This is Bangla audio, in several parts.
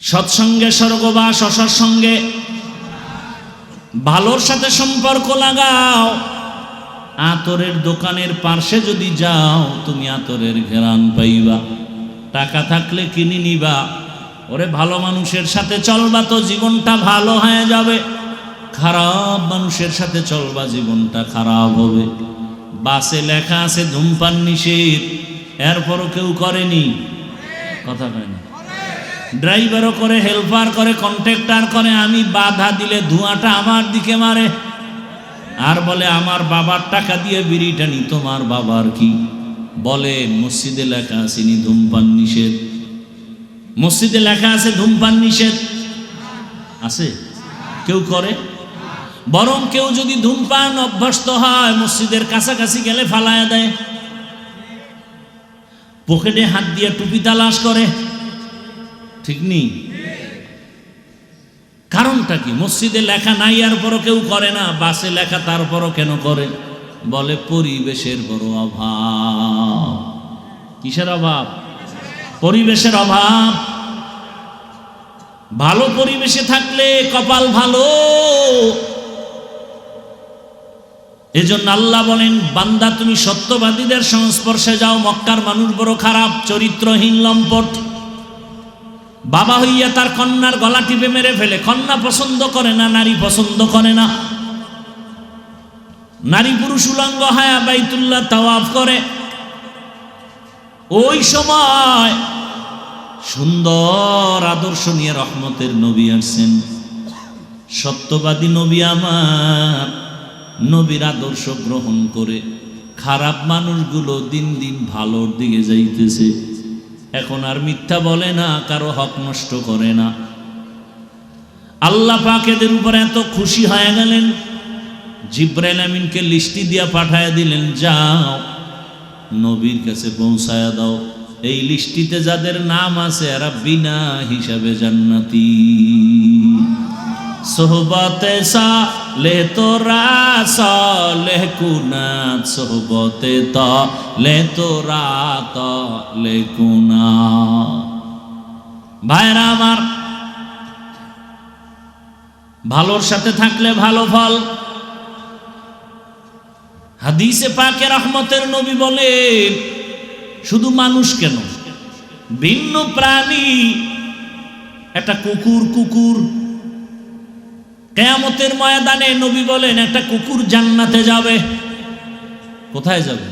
সৎসঙ্গে স্বর্গবাস, অসৎসঙ্গে ভালোর সাথে সম্পর্ক লাগাও। আতরের দোকানের পার্শ্বে যদি যাও তুমি আতরের ঘেরান পাইবা। টাকা থাকলে কিনে নিবা। ওরে ভালো মানুষের সাথে চলবা তো জীবনটা ভালো হয়ে যাবে, খারাপ মানুষের সাথে চলবা জীবনটা খারাপ হবে। বাসে লেখা আছে ধূমপান নিষেধ, এরপরও কেউ করেনি, কথা কয় না। ড্রাইভারও করে, হেল্পার করে, কন্ট্রাক্টর করে। আমি বাধা দিলে ধোঁয়াটা আমার দিকে মারে আর বলে আমার বাবার টাকা দিয়ে বিড়িটা নি। তোমার বাবার কি? বলে মসজিদে লেখা আছে নি ধূমপান নিষেধ। মসজিদে লেখা আছে ধূমপান নিষেধ আছে? কেউ করে? বরং কেউ যদি ধূমপান অভ্যস্ত হয় মসজিদের কাছাকাছি গেলে ফালায়া দেয়, পকেটে হাত দিয়ে টুপি তালাশ করে, ঠিক নেই? কারণটা কি? মসজিদে লেখা নাই আর পরও কেউ করে না, বাসে লেখা তারপরও কেন করে? বলে পরিবেশের বড় অভাব। কিসের অভাব? পরিবেশের অভাব। ভালো পরিবেশে থাকলে কপাল ভালো। এজন্য আল্লাহ বলেন, বান্দা তুমি সত্যবাদীদের সংস্পর্শে যাও। মক্কার মানুষ বড় খারাপ, চরিত্রহীন, লম্পট। বাবা হইয়া তার কন্যার গলা টিপে মেরে ফেলে। কন্যা পছন্দ করে না, নারী পছন্দ করে না। নারী পুরুষ উলঙ্গ হায়া বাইতুল্লাহ তাওয়াফ করে। ওই সময় সুন্দর আদর্শ নিয়ে রহমতের নবী আসছেন, সত্যবাদী নবী। আমার নবীর আদর্শ গ্রহণ করে খারাপ মানুষগুলো দিন দিন ভালোর দিকে যাইতেছে। এখন আর মিথ্যা বলে না, কারো হক নষ্ট করে না। আল্লাহ পাক এদের উপর এত খুশি হয়ে গেলেন, জিবরাইল আমিনকে লিস্টি দিয়া পাঠায় দিলেন, যাও নবীর কাছে পৌঁছায়া দাও। এই লিস্টিতে যাদের নাম আছে এরা বিনা হিসাবে জান্নাতি। সোহবতে সালেহ তোরা সালেহ কুনাত, সোহবতে তালেহ তোরা তালেহ কুনাত। ভাইরা আমার, ভালোর সাথে থাকলে ভালো ফল। হাদিসে পাকে রহমতের নবী বলেন, শুধু মানুষ কেন, ভিন্ন প্রাণী, একটা কুকুর কিয়ামতের ময়দানে নবী বলেন একটা কুকুর জান্নাতে যাবে। কোথায় যাবে?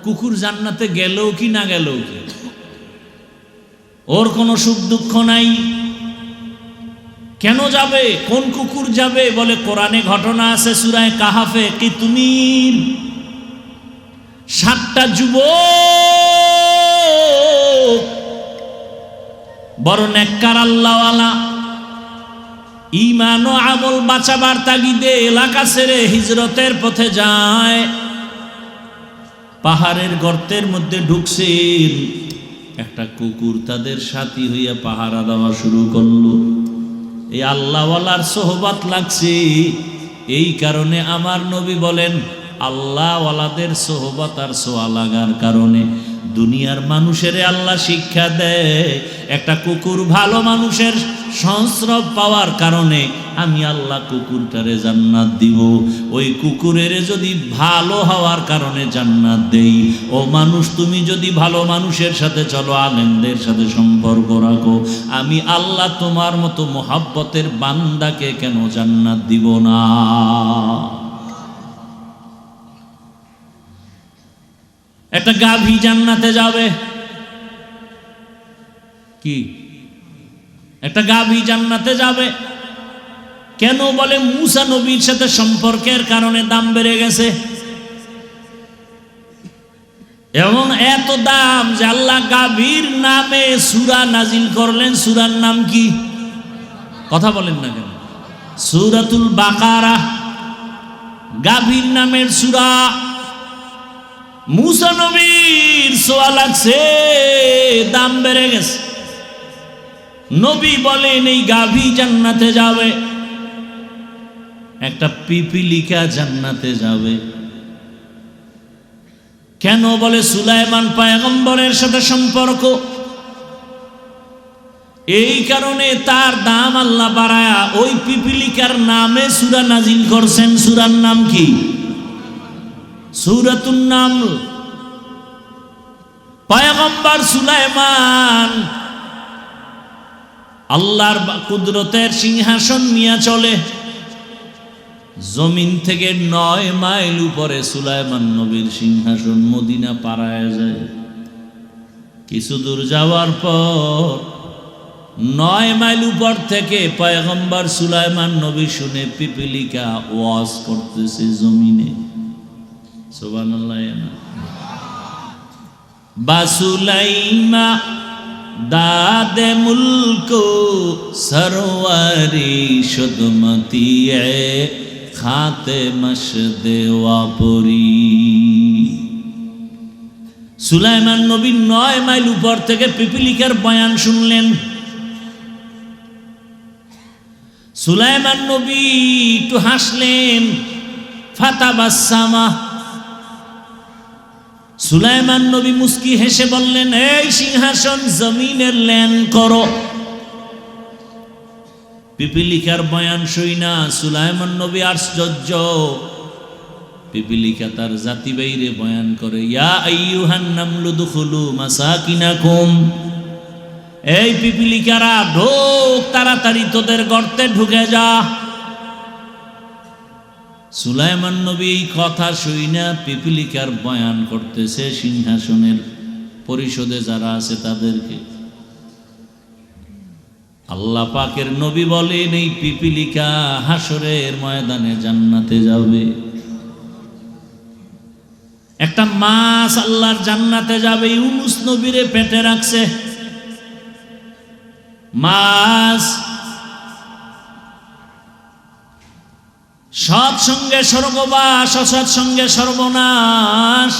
কুকুর জান্নাতে গেলেও কি না গেলেও কি, ওর কোনো সুখ দুঃখ নাই। কেন যাবে? কোন কুকুর যাবে? বলে কোরআনে ঘটনা আছে সূরায়ে কাহাফে, কিতমির। 7টা যুবক বড় নেককার আল্লাহওয়ালা, ঈমান ও আমল বাঁচাবার তাগিদে এলাকা ছেড়ে হিজরতের পথে যায়। পাহাড়ের গর্তের মধ্যে ঢুকছেন, একটা কুকুর তাদের সাথী হইয়া পাহারা দেওয়া শুরু করলো। এই আল্লাহওয়ালার সোহবত লাগছে, এই কারণে আমার নবী বলেন আল্লাহওয়ালাদের সোহবত আর সোয়া লাগার কারণে দুনিয়ার মানুষের আল্লাহ শিক্ষা দেয়, একটা কুকুর ভালো মানুষের সংস্রব পাওয়ার কারণে আমি আল্লাহ কুকুরটারে জান্নাত দিব। ওই কুকুরের যদি ভালো হওয়ার কারণে জান্নাত দেই, ও মানুষ তুমি যদি ভালো মানুষের সাথে চলো, আলেমদের সাথে সম্পর্ক রাখো, আমি আল্লাহ তোমার মতো মোহাব্বতের বান্দাকে কেন জান্নাত দিব না? একটা গাভী জান্নাতে যাবে কি? একটা গাভী জান্নাতে যাবে কেন? বলে মুসা নবীর সাথে সম্পর্কের কারণে দাম বেড়ে গেছে। এবং এত দাম যে আল্লাহ গাভীর নামে সূরা নাজিল করলেন। সূরার নাম কি? কথা বলেন না কেন? সূরাতুল বাকারা, গাভীর নামের সূরা। মুসা নবীর সোয়া লাগছে, দাম বেড়ে গেছে। নবী বলেন এই গাভী জান্নাতে যাবে, একটা পিপিলিকা জান্নাতে যাবে। কেন? বলে সুলাইমান পয়গম্বরের সাথে সম্পর্ক। এই কারণে তার দাম আল্লাহ বাড়ায়া ওই পিপিলিকার নামে সূরা নাজিল করছেন। সূরার নাম কি? সূরাতুন নামল। পয়গম্বর সুলাইমান আল্লাহর কুদরতের সিংহাসন নিয়ে চলে। জমিন থেকে 9 মাইল উপরে সুলাইমান নবীর সিংহাসন মদিনা পাড়ায় যায়। কিছু দূর যাওয়ার পর 9 মাইল উপর থেকে পয়গম্বর সুলাইমান নবী শুনে পিপিলিকা ওয়াজ করতেছে জমিনে। সুবহানাল্লাহ। বাসুলাইমা দাদে মুলকো সরওয়ারি শুদমতি খাতে মশদে ওয়াপুরি। সুলাইমান নবী 9 মাইল উপর থেকে পিপিলিকার বয়ান শুনলেন। সুলাইমান নবী একটু হাসলেন, ফাতাবাসসামা। সুলাইমান নবী মুস্কি হেসে বললেন, এই সিংহাসন জমিনের ল্যান করো। পিপিলিকার বয়ান শুইনা সুলাইমান নবী আশ্চর্য। পিপিলিকা তার জাতি বাইরে বয়ান করে, ইয়া আইয়ুহান নামলু দুখুলু মাসাকিনাকুম। এই পিপিলিকারা ঢোক, তাড়াতাড়ি তোদের গর্তে ঢুকে যা। সুলাইমান নবী এই কথা শুইনা পিপিলিকার বয়ান করতেছে সিংহাসনের পরিষদে যারা আছে তাদেরকে। আল্লাহ পাকের নবী বলেন, এই পিপিলিকা হাসরের ময়দানে জান্নাতে যাবে। একটা মাছ আল্লাহর জান্নাতে যাবে, ইউনুস নবীরে পেটে রাখছে। মাছ সৎসঙ্গে স্বর্গবাস, অসৎসঙ্গে সর্বনাশ।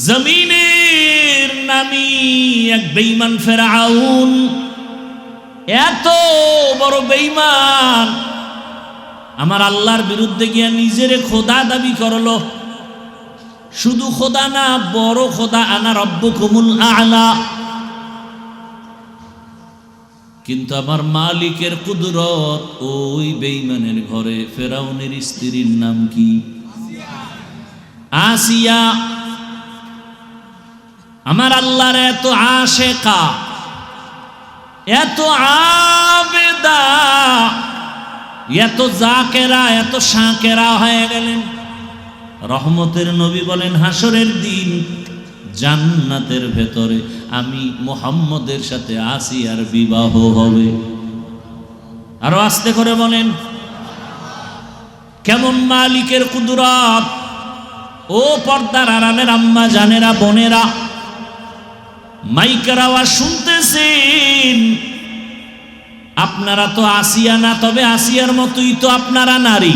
জমিনের নামি এক বেঈমান ফেরাউন, এত বড় বেঈমান, আমার আল্লাহর বিরুদ্ধে গিয়া নিজের খোদা দাবি করলো। শুধু খোদা না, বড় খোদা, আনা রব্বুকুমুল আ'লা। কিন্তু আমার মালিকের কুদরত ওই বেঈমানের ঘরে। ফেরাউনের স্ত্রীর নাম কি? আসিয়া। আমার আল্লাহর এত আশেকা, এত আবেদা, এত জাকেরা, এত শাকেরা হয়ে গেলেন। রহমতের নবী বলেন, হাসরের দিন জান্নাতের ভেতরে আমি মুহাম্মদের সাথে আসিয়ার বিবাহ হবে। আরো আস্তে করে বলেন, কেমন মালিকের কুদরত! ও পর্দার আড়ালের আম্মা জানেরা, বোনেরা, মাইকের আওয়াজ শুনতেছেন। আপনারা তো আসিয়া না, তবে আসিয়ার মতোই তো আপনারা নারী।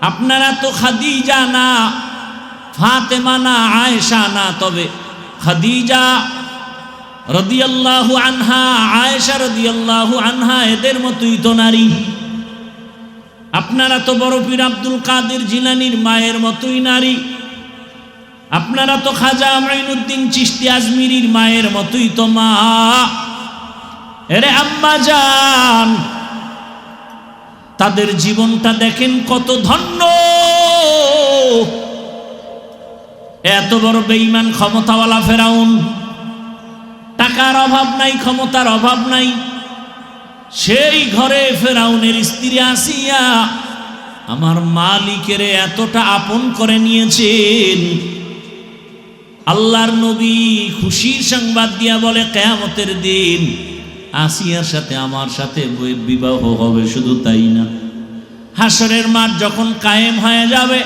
আপনারা তো খাদিজা না, ফাতেমা না, আয়েশা না, তবে খাদিজা রাদিয়াল্লাহু আনহা, আয়েশা রাদিয়াল্লাহু আনহা, এদের মতোই তো নারী। আপনারা তো বড় পীর আব্দুল কাদের জিলানীর মায়ের মতোই নারী। আপনারা তো খাজা মাইনুদ্দিন চিশতি আজমিরির মায়ের মতোই তো মা। এরে আম্মা জান, তাদের জীবনটা দেখেন কত ধন্য। এত বড় বেঈমান ক্ষমতাওয়ালা ফেরাউন, টাকার অভাব নাই, ক্ষমতার অভাব নাই। সেই ঘরে ফেরাউনের স্ত্রী আসিয়া আমার মালিকের এতটা আপন করে নিয়েছেন। আল্লাহর নবী খুশির সংবাদ দিয়া বলে, কিয়ামতের দিন আসিয়ার সাথে আমার সাথে বিবাহ হবে। শুধু তাই না, হাসরের মাঠ যখন কায়েম হয়ে যাবে,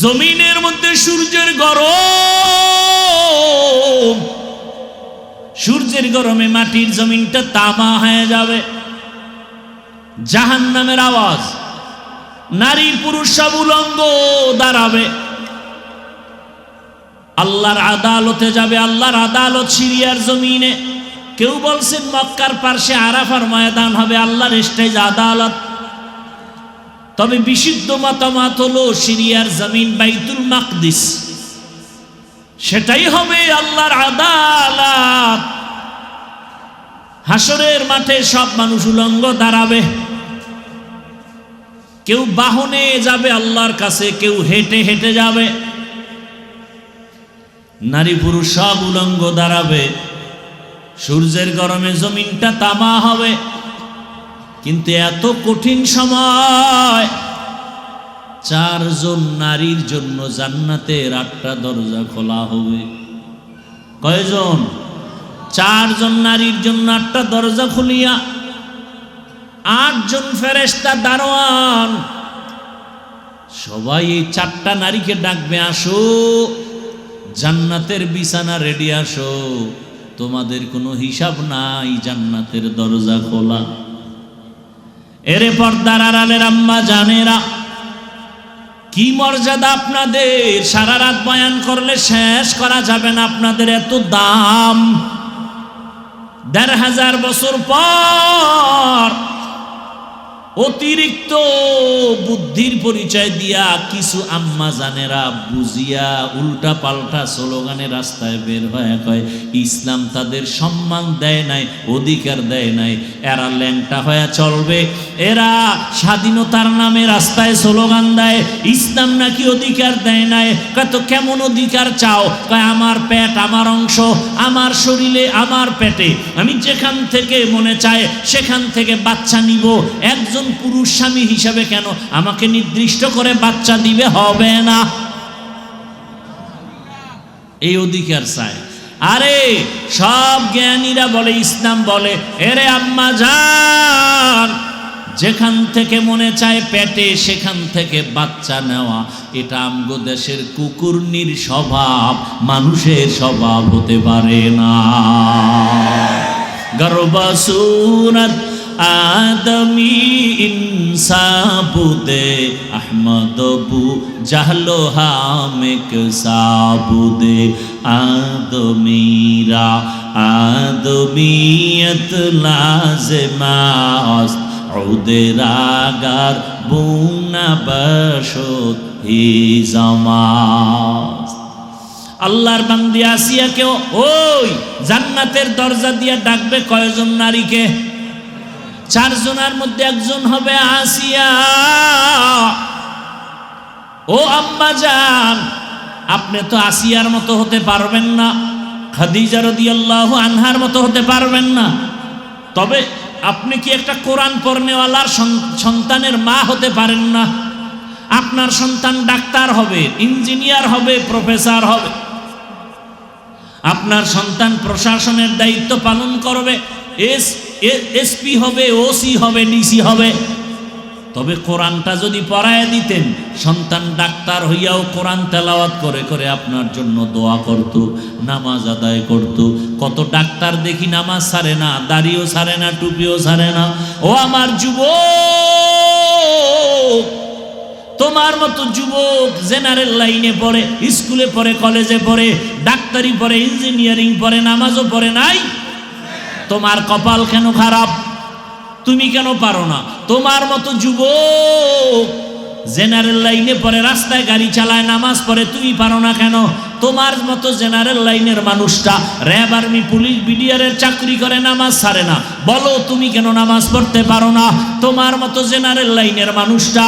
জমিনের মধ্যে সূর্যের গরম, সূর্যের গরমে মাটির জমিনটা তামা হয়ে যাবে। জাহান্নামের আওয়াজ, নারী পুরুষ সব উলঙ্গ দাঁড়াবে। আল্লাহর আদালতে যাবে। আল্লাহর আদালত সিরিয়ার জমিনে। কেউ বলছেন মক্কার পার্শ্বে আরাফার ময়দান হবে আল্লাহর স্টেজ আদালত। তবে বিশুদ্ধ মতামত হলো সিরিয়ার জমিন বাইতুল মাকদিস। সেটাই হবে আল্লাহর আদালত। হাসরের মাঠে সব মানুষ উলঙ্গ দাঁড়াবে, কেউ বাহনে যাবে আল্লাহর কাছে, কেউ হেঁটে হেঁটে যাবে। নারী পুরুষ সব উলঙ্গ দাঁড়াবে। সূর্যের গরমে জমিনটা তামা হবে, কিন্তু এত কঠিন সময়, 4 জন নারীর জন্য জান্নাতের 8টা দরজা খোলা হবে। কয়জন? 4 জন নারীর জন্য 8টা দরজা খুলিয়া 8 জন ফেরেশতা দারোয়ান সবাই এই 4টা নারীকে ডাকবে, আসো জান্নাতের বিছানা রেডি, আসো, তোমাদের কোনো হিসাব নাই, জান্নাতের দরজা খোলা। এরে পর্দার আড়ালের আম্মা জানেরা, কি মর্যাদা আপনাদের! সারা রাত বয়ান করলে শেষ করা যাবে না, আপনাদের এত দাম। 1500 বছর পর অতিরিক্ত বুদ্ধির পরিচয় দিয়া কিছু আম্মা জানেরা বুঝিয়া উল্টা পাল্টা স্লোগানে রাস্তায় বের হয়ে কয় ইসলাম তাদের সম্মান দেয় নাই, অধিকার দেয় নাই, এরা ল্যাংটা হয়ে চলবে, এরা স্বাধীনতার নামে রাস্তায় স্লোগান দেয়, ইসলাম নাকি অধিকার দেয় নাই। কয় তো কেমন অধিকার চাও? কয় আমার পেট, আমার অংশ, আমার শরীরে, আমার পেটে আমি যেখান থেকে মনে চায় সেখান থেকে বাচ্চা নিব। একজন পুরুষ স্বামী হিসাবে কেন আমাকে নির্দিষ্ট করে বাচ্চা দিবে? হবে না, এই অধিকার চায়। আরে সব জ্ঞানীরা বলে, ইসলাম বলে, এরে আম্মা জান, যেখান থেকে মনে চায় পেটে সেখান থেকে বাচ্চা নেওয়া, এটা আমগো দেশের কুকুরনির স্বভাব, মানুষের স্বভাব হতে পারে না। গর্বসুরত আদমি ইনসাবুদে আহমদবু জাহলো হামেক সাবুদে আদমিরা আদমিয়ত লাজমাস উদেরাগার বুনা বশত হি জামাস। আল্লাহর বান্দি আসিয়াকেও ওই জান্নাতের দরজা দিয়ে ডাকবে কয়জন নারীকে? 4 জনের মধ্যে একজন হবে আসিয়া। ও আম্মা জান, আপনি তো আসিয়ার মতো হতে পারবেন না, খাদিজা রাদিয়াল্লাহু আনহার মতো হতে পারবেন না, তবে আপনি কি একটা কোরআন পড়নেওয়ালার সন্তানের মা হতে পারেন না? আপনার সন্তান ডাক্তার হবে, ইঞ্জিনিয়ার হবে, প্রফেসর হবে, আপনার সন্তান প্রশাসনের দায়িত্ব পালন করবে, এসপি হবে, ওসি হবে, ডিসি হবে। তবে কোরআনটা যদি পড়ায় দিতেন, সন্তান ডাক্তার হইয়াও কোরআন তেলাওয়াত করে করে আপনার জন্য দোয়া করত, নামাজ আদায় করত। কত ডাক্তার দেখি নামাজ ছাড়ে না, দাড়িও ছাড়ে না, টুপিও ছাড়ে না। ও আমার যুবক, তোমার মতো যুবক জেনারেল লাইনে পড়ে, স্কুলে পড়ে, কলেজে পড়ে, ডাক্তারি পড়ে, ইঞ্জিনিয়ারিং পড়ে, নামাজও পড়ে নাই। তোমার কপাল কেন খারাপ? তুমি কেন পারো না? তোমার মতো যুবক জেনারেল লাইনে পড়ে, রাস্তায় গাড়ি চালায়, নামাজ পড়ে, তুমি পারো না কেন? তোমার মতো জেনারেল লাইনের মানুষটা র্যাব, আর্মি, পুলিশ, বিডিআরের চাকরি করে, নামাজ ছাড়ে না, বলো তুমি কেন নামাজ পড়তে পারো না? তোমার মতো জেনারেল লাইনের মানুষটা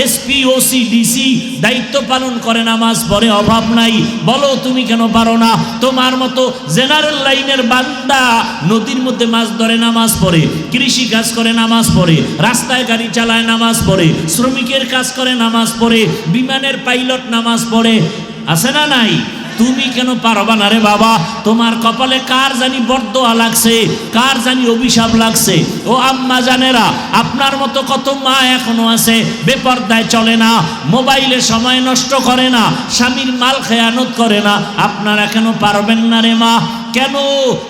এসপি, ওসি, ডিসি দায়িত্ব পালন করে, নামাজ পড়ে, অভাব নাই, বলো তুমি কেন পারো না? তোমার মতো জেনারেল লাইনের বান্দা নদীর মধ্যে মাছ ধরে, নামাজ পড়ে, কৃষি কাজ করে, নামাজ পড়ে, রাস্তায় গাড়ি চালায়, নামাজ পড়ে, শ্রমিকের কাজ করে, নামাজ পড়ে, বিমানের পাইলট নামাজ পড়ে, আছে না নাই? তুমি কেন পারবা না রে বাবা? তোমার কপালে কার জানি বরদোয়া লাগছে, কার জানি অভিশাপ লাগছে। ও আম্মা জানেরা, আপনার মতো কত মা এখনো আছে বেপরদায় চলে না, মোবাইলে সময় নষ্ট করে না, স্বামীর মাল খেয়ানত করে না। আপনারা কেন পারবেন না রে মা? কেন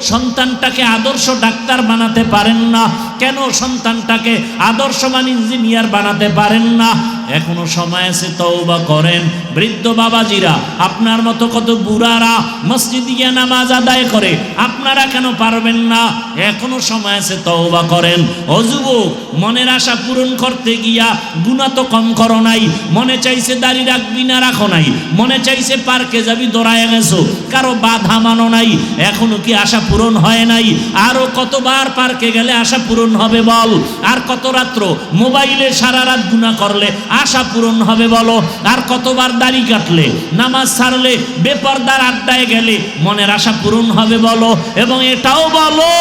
সন্তানটাকে আদর্শ ডাক্তার বানাতে পারেন না? কেন সন্তানটাকে আদর্শবান ইঞ্জিনিয়ার বানাতে পারেন না? এখনো সময় আছে, তওবা করেন। বৃদ্ধ বাবাজিরা, আপনার মতো কত বুড়ারা মসজিদে গিয়ে নামাজ আদায় করে, আপনারা কেন পারবেন না? এখনো সময় আছে, তওবা করেন। ও যুবক, মনের আশা পূরণ করতে গিয়া গুনাহ তো কম করো নাই। মনে চাইছে দাড়ি রাখবি না, রাখো নাই। মনে চাইছে পার্কে যাবি, দৌড়ায় গেছো, কারো বাধা মানো নাই। এখনো কি আশা পূরণ হয় নাই? আরো কতবার পার্কে গেলে আশা পূরণ হবে বল? আর কত রাত্র মোবাইলে সারা রাত গুনাহ করলে আশা পূরণ হবে বলো? আর কতবার দাড়ি কাটলে, নামাজ ছাড়লে, বেপরদার আড্ডায় গেলে মনের আশা পূরণ হবে বলো? এবং এটাও বলো,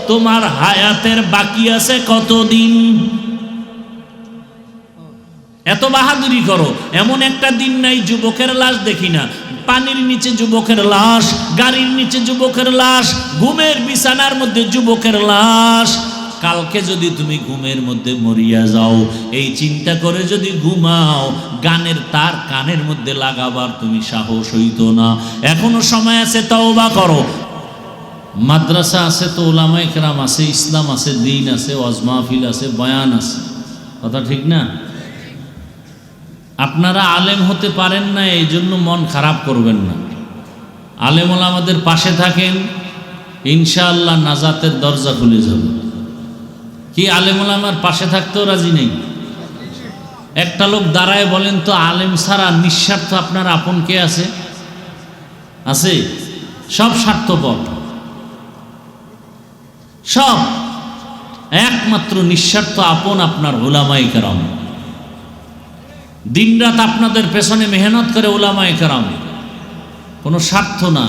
তোমার হায়াতের বাকি আছে কতদিন? এত বাহাদুরি করো, এমন একটা দিন নাই যুবকের লাশ দেখি না। পানির নিচে যুবকের লাশ, গাড়ির নিচে যুবকের লাশ, ঘুমের বিছানার মধ্যে যুবকের লাশ। কালকে যদি তুমি ঘুমের মধ্যে মরিয়া যাও, এই চিন্তা করে যদি ঘুমাও, গানের তার কানের মধ্যে লাগাবার তুমি সাহস হইতো না। এখনো সময় আছে, তওবা করো। মাদ্রাসা আছে তো, ওলামায়ে কেরাম আছে, ইসলাম আছে, দ্বীন আছে, ওয়াজ মাহফিল আছে, বয়ান আছে, কথা ঠিক না? আপনারা আলেম হতে পারেন না, এই জন্য মন খারাপ করবেন না। আলেম ওলামাদের পাশে থাকেন, ইনশাআল্লাহ নাজাতের দরজা খুলে যাবে। কি আলেম ওলামার পাশে থাকতেও রাজি নেই? একটা লোক দাঁড়ায় বলেন তো, আলেম ছাড়া নিঃস্বার্থ আপনার আপন কে আছে? আছে? সব স্বার্থপর, সব। একমাত্র নিঃস্বার্থ আপন আপনার উলামায়ে কেরাম। দিনরাত আপনাদের পেছনে মেহনত করে উলামায়ে কেরাম, কোনো স্বার্থ না,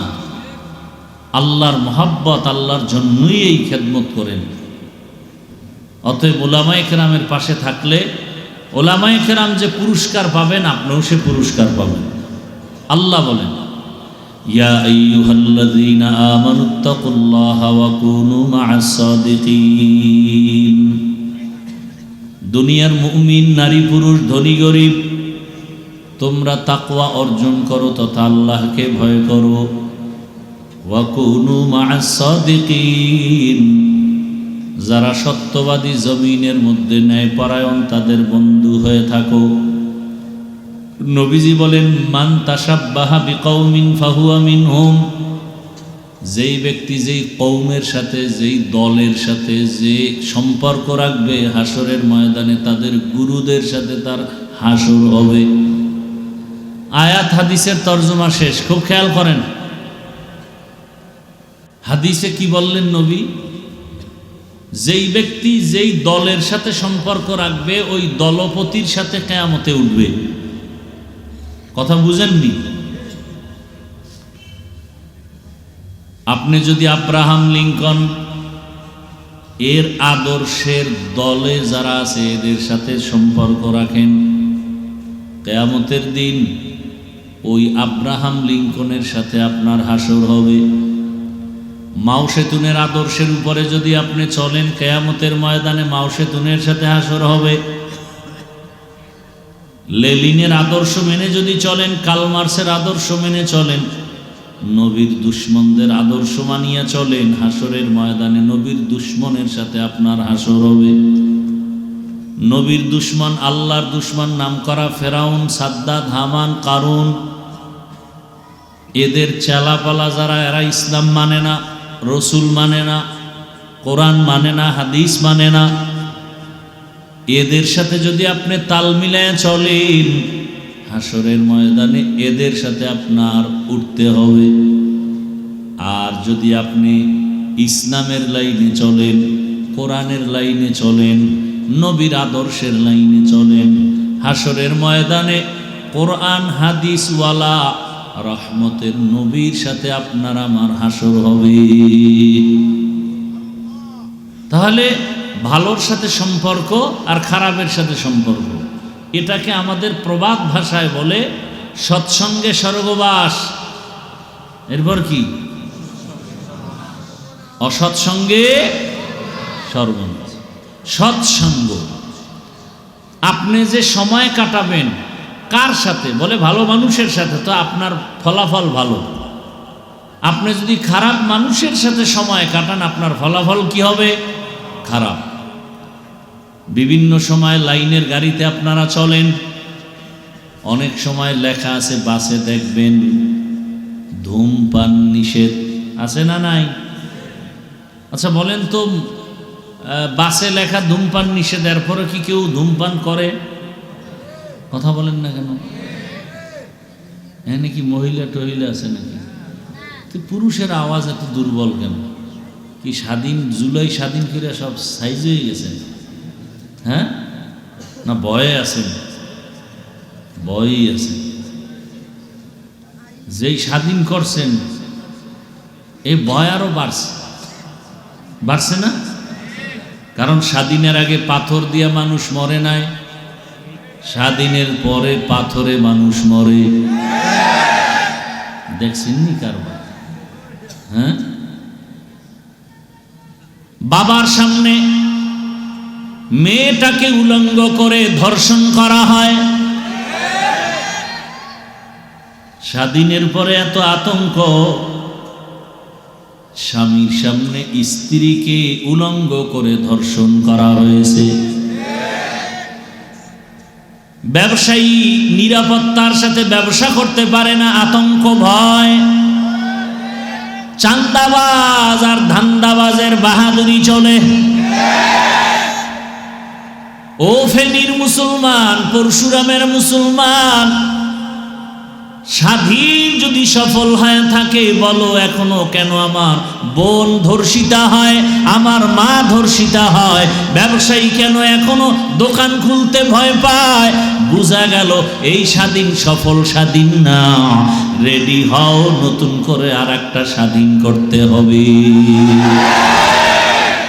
আল্লাহর মহব্বত, আল্লাহর জন্যই এই খেদমত করেন। অতএব উলামায়ে কেরামের পাশে থাকলে উলামায়ে কেরাম যে পুরস্কার পাবেন, আপনিও সে পুরস্কার পাবেন। আল্লাহ বলেন, ইয়া আইয়ুহাল্লাযীনা আমানুত্তাকুল্লাহা ওয়া কুনু মা'আস সাদিকিন। দুনিয়ার মুমিন, নারী পুরুষ, ধনী গরিব, তোমরা তাকওয়া অর্জন করো তথা আল্লাহকে ভয় করো। ওয়া কুনু মা'আস সাদিকিন, যারা সত্যবাদী, জমিনের মধ্যে ন্যায়পরায়ণ, তাদের বন্ধু হয়ে থাকো। নবীজি বলেন, মান তাশাব্বাহা বিকওমিন ফাহুয়া মিনহুম। যেই ব্যক্তি যেই কওমের সাথে, যেই দলের সাথে যে সম্পর্ক রাখবে, হাসরের ময়দানে তাদের গুরুদের সাথে তার হাসর হবে। আয়াত হাদিসের তর্জমা শেষ, খুব খেয়াল করেন। হাদিসে কি বললেন নবী? যেই ব্যক্তি যেই দলের সাথে সম্পর্ক রাখবে, ওই দলপতির সাথে কিয়ামতে উঠবে। কথা বুঝেননি? আপনি যদি আব্রাহাম লিঙ্কন এর আদর্শের দলে যারা আছে, এদের সাথে সম্পর্ক রাখেন, কিয়ামতের দিন ওই আব্রাহাম লিঙ্কনের সাথে আপনার হাসর হবে। মাও সেতুনের আদর্শের উপরে যদি আপনি চলেন, কিয়ামতের ময়দানে মাও সেতুনের সাথে হাসর হবে। লেনিনের আদর্শ মেনে যদি চলেন, কার্ল মার্ক্সের আদর্শ মেনে চলেন, নবীর দুশমনদের আদর্শ মানিয়া চলেন, হাসরের ময়দানে নবীর দুশমনের সাথে আপনার হাসর হবে। নবীর দুশমন, আল্লাহর দুশমন নাম করা ফেরাউন, সাদ্দাত, হামান, কারুন, এদের চেলাপালা যারা, এরা ইসলাম মানে না, রসুল মানে না, কোরআন মানে না, হাদিস মানে না, এদের সাথে যদি আপনি তাল মিলায় চলেন, হাসরের ময়দানে এদের সাথে আপনার উঠতে হবে। আর যদি আপনি ইসলামের লাইনে চলেন, কোরআনের লাইনে চলেন, নবীর আদর্শের লাইনে চলেন, হাসরের ময়দানে কোরআন হাদিসওয়ালা রহমতের নবীর সাথে আপনার আমার হাসর হবে। তাহলে ভালোর সাথে সম্পর্ক আর খারাপের সাথে সম্পর্ক, এটাকে আমাদের প্রবাদ ভাষায় বলে সৎসঙ্গে স্বর্গবাস। এরপর কি? অসৎসঙ্গে স্বর্গনাশ। সৎসঙ্গ, আপনি যে সময় কাটাবেন কার সাথে? বলে ভালো মানুষের সাথে, তো আপনার ফলাফল ভালো। আপনি যদি খারাপ মানুষের সাথে সময় কাটান, আপনার ফলাফল কি হবে? খারাপ। বিভিন্ন সময় লাইনের গাড়িতে আপনারা চলেন, অনেক সময় লেখা আছে বাসে, দেখবেন ধূমপান নিষেধ, আছে না নাই? আচ্ছা বলেন তো, বাসে লেখা ধূমপান নিষেধ, এরপরে কি কেউ ধূমপান করে? কথা বলেন না কেন? এখানে কি মহিলা টহিলা আছে নাকি? তো পুরুষের আওয়াজ এত দুর্বল কেন? কি স্বাধীন, জুলাই স্বাধীন করে সব সাইজ হয়ে গেছে? হ্যাঁ, না ভয়ে আছেন? ভয়ই আছে। যেই স্বাধীন করছেন এই ভয় আরো বাড়ছে না? কারণ স্বাধীনের আগে পাথর দিয়ে মানুষ মরে নাই, স্বাধীনের পরে পাথরে মানুষ মরে। দেখছেননি কারবার? হ্যাঁ, বাবার সামনে মেয়েটাকে উলঙ্গ করে ধর্ষণ করা হয়। স্বাধীনের পরে এত আতঙ্ক, স্বামীর সামনে স্ত্রীকে উলঙ্গ করে ধর্ষণ করা হয়েছে। ব্যবসায়ী নিরাপত্তার সাথে ব্যবসা করতে পারে না, আতঙ্ক ভয়। চান্দাবাজ আর ধান্দাবাজের বাহাদুরি চলে। ও ফেনীর মুসলমান, পরশুরামের মুসলমান, স্বাধীন যদি সফল হয়ে থাকে, বলো এখনো কেন আমার বোন ধর্ষিতা হয়, আমার মা ধর্ষিতা হয়? ব্যবসায়ী কেন এখনো দোকান খুলতে ভয় পায়? বোঝা গেল এই স্বাধীন সফল স্বাধীন না। রেডি হও, নতুন করে আর একটা স্বাধীন করতে হবে।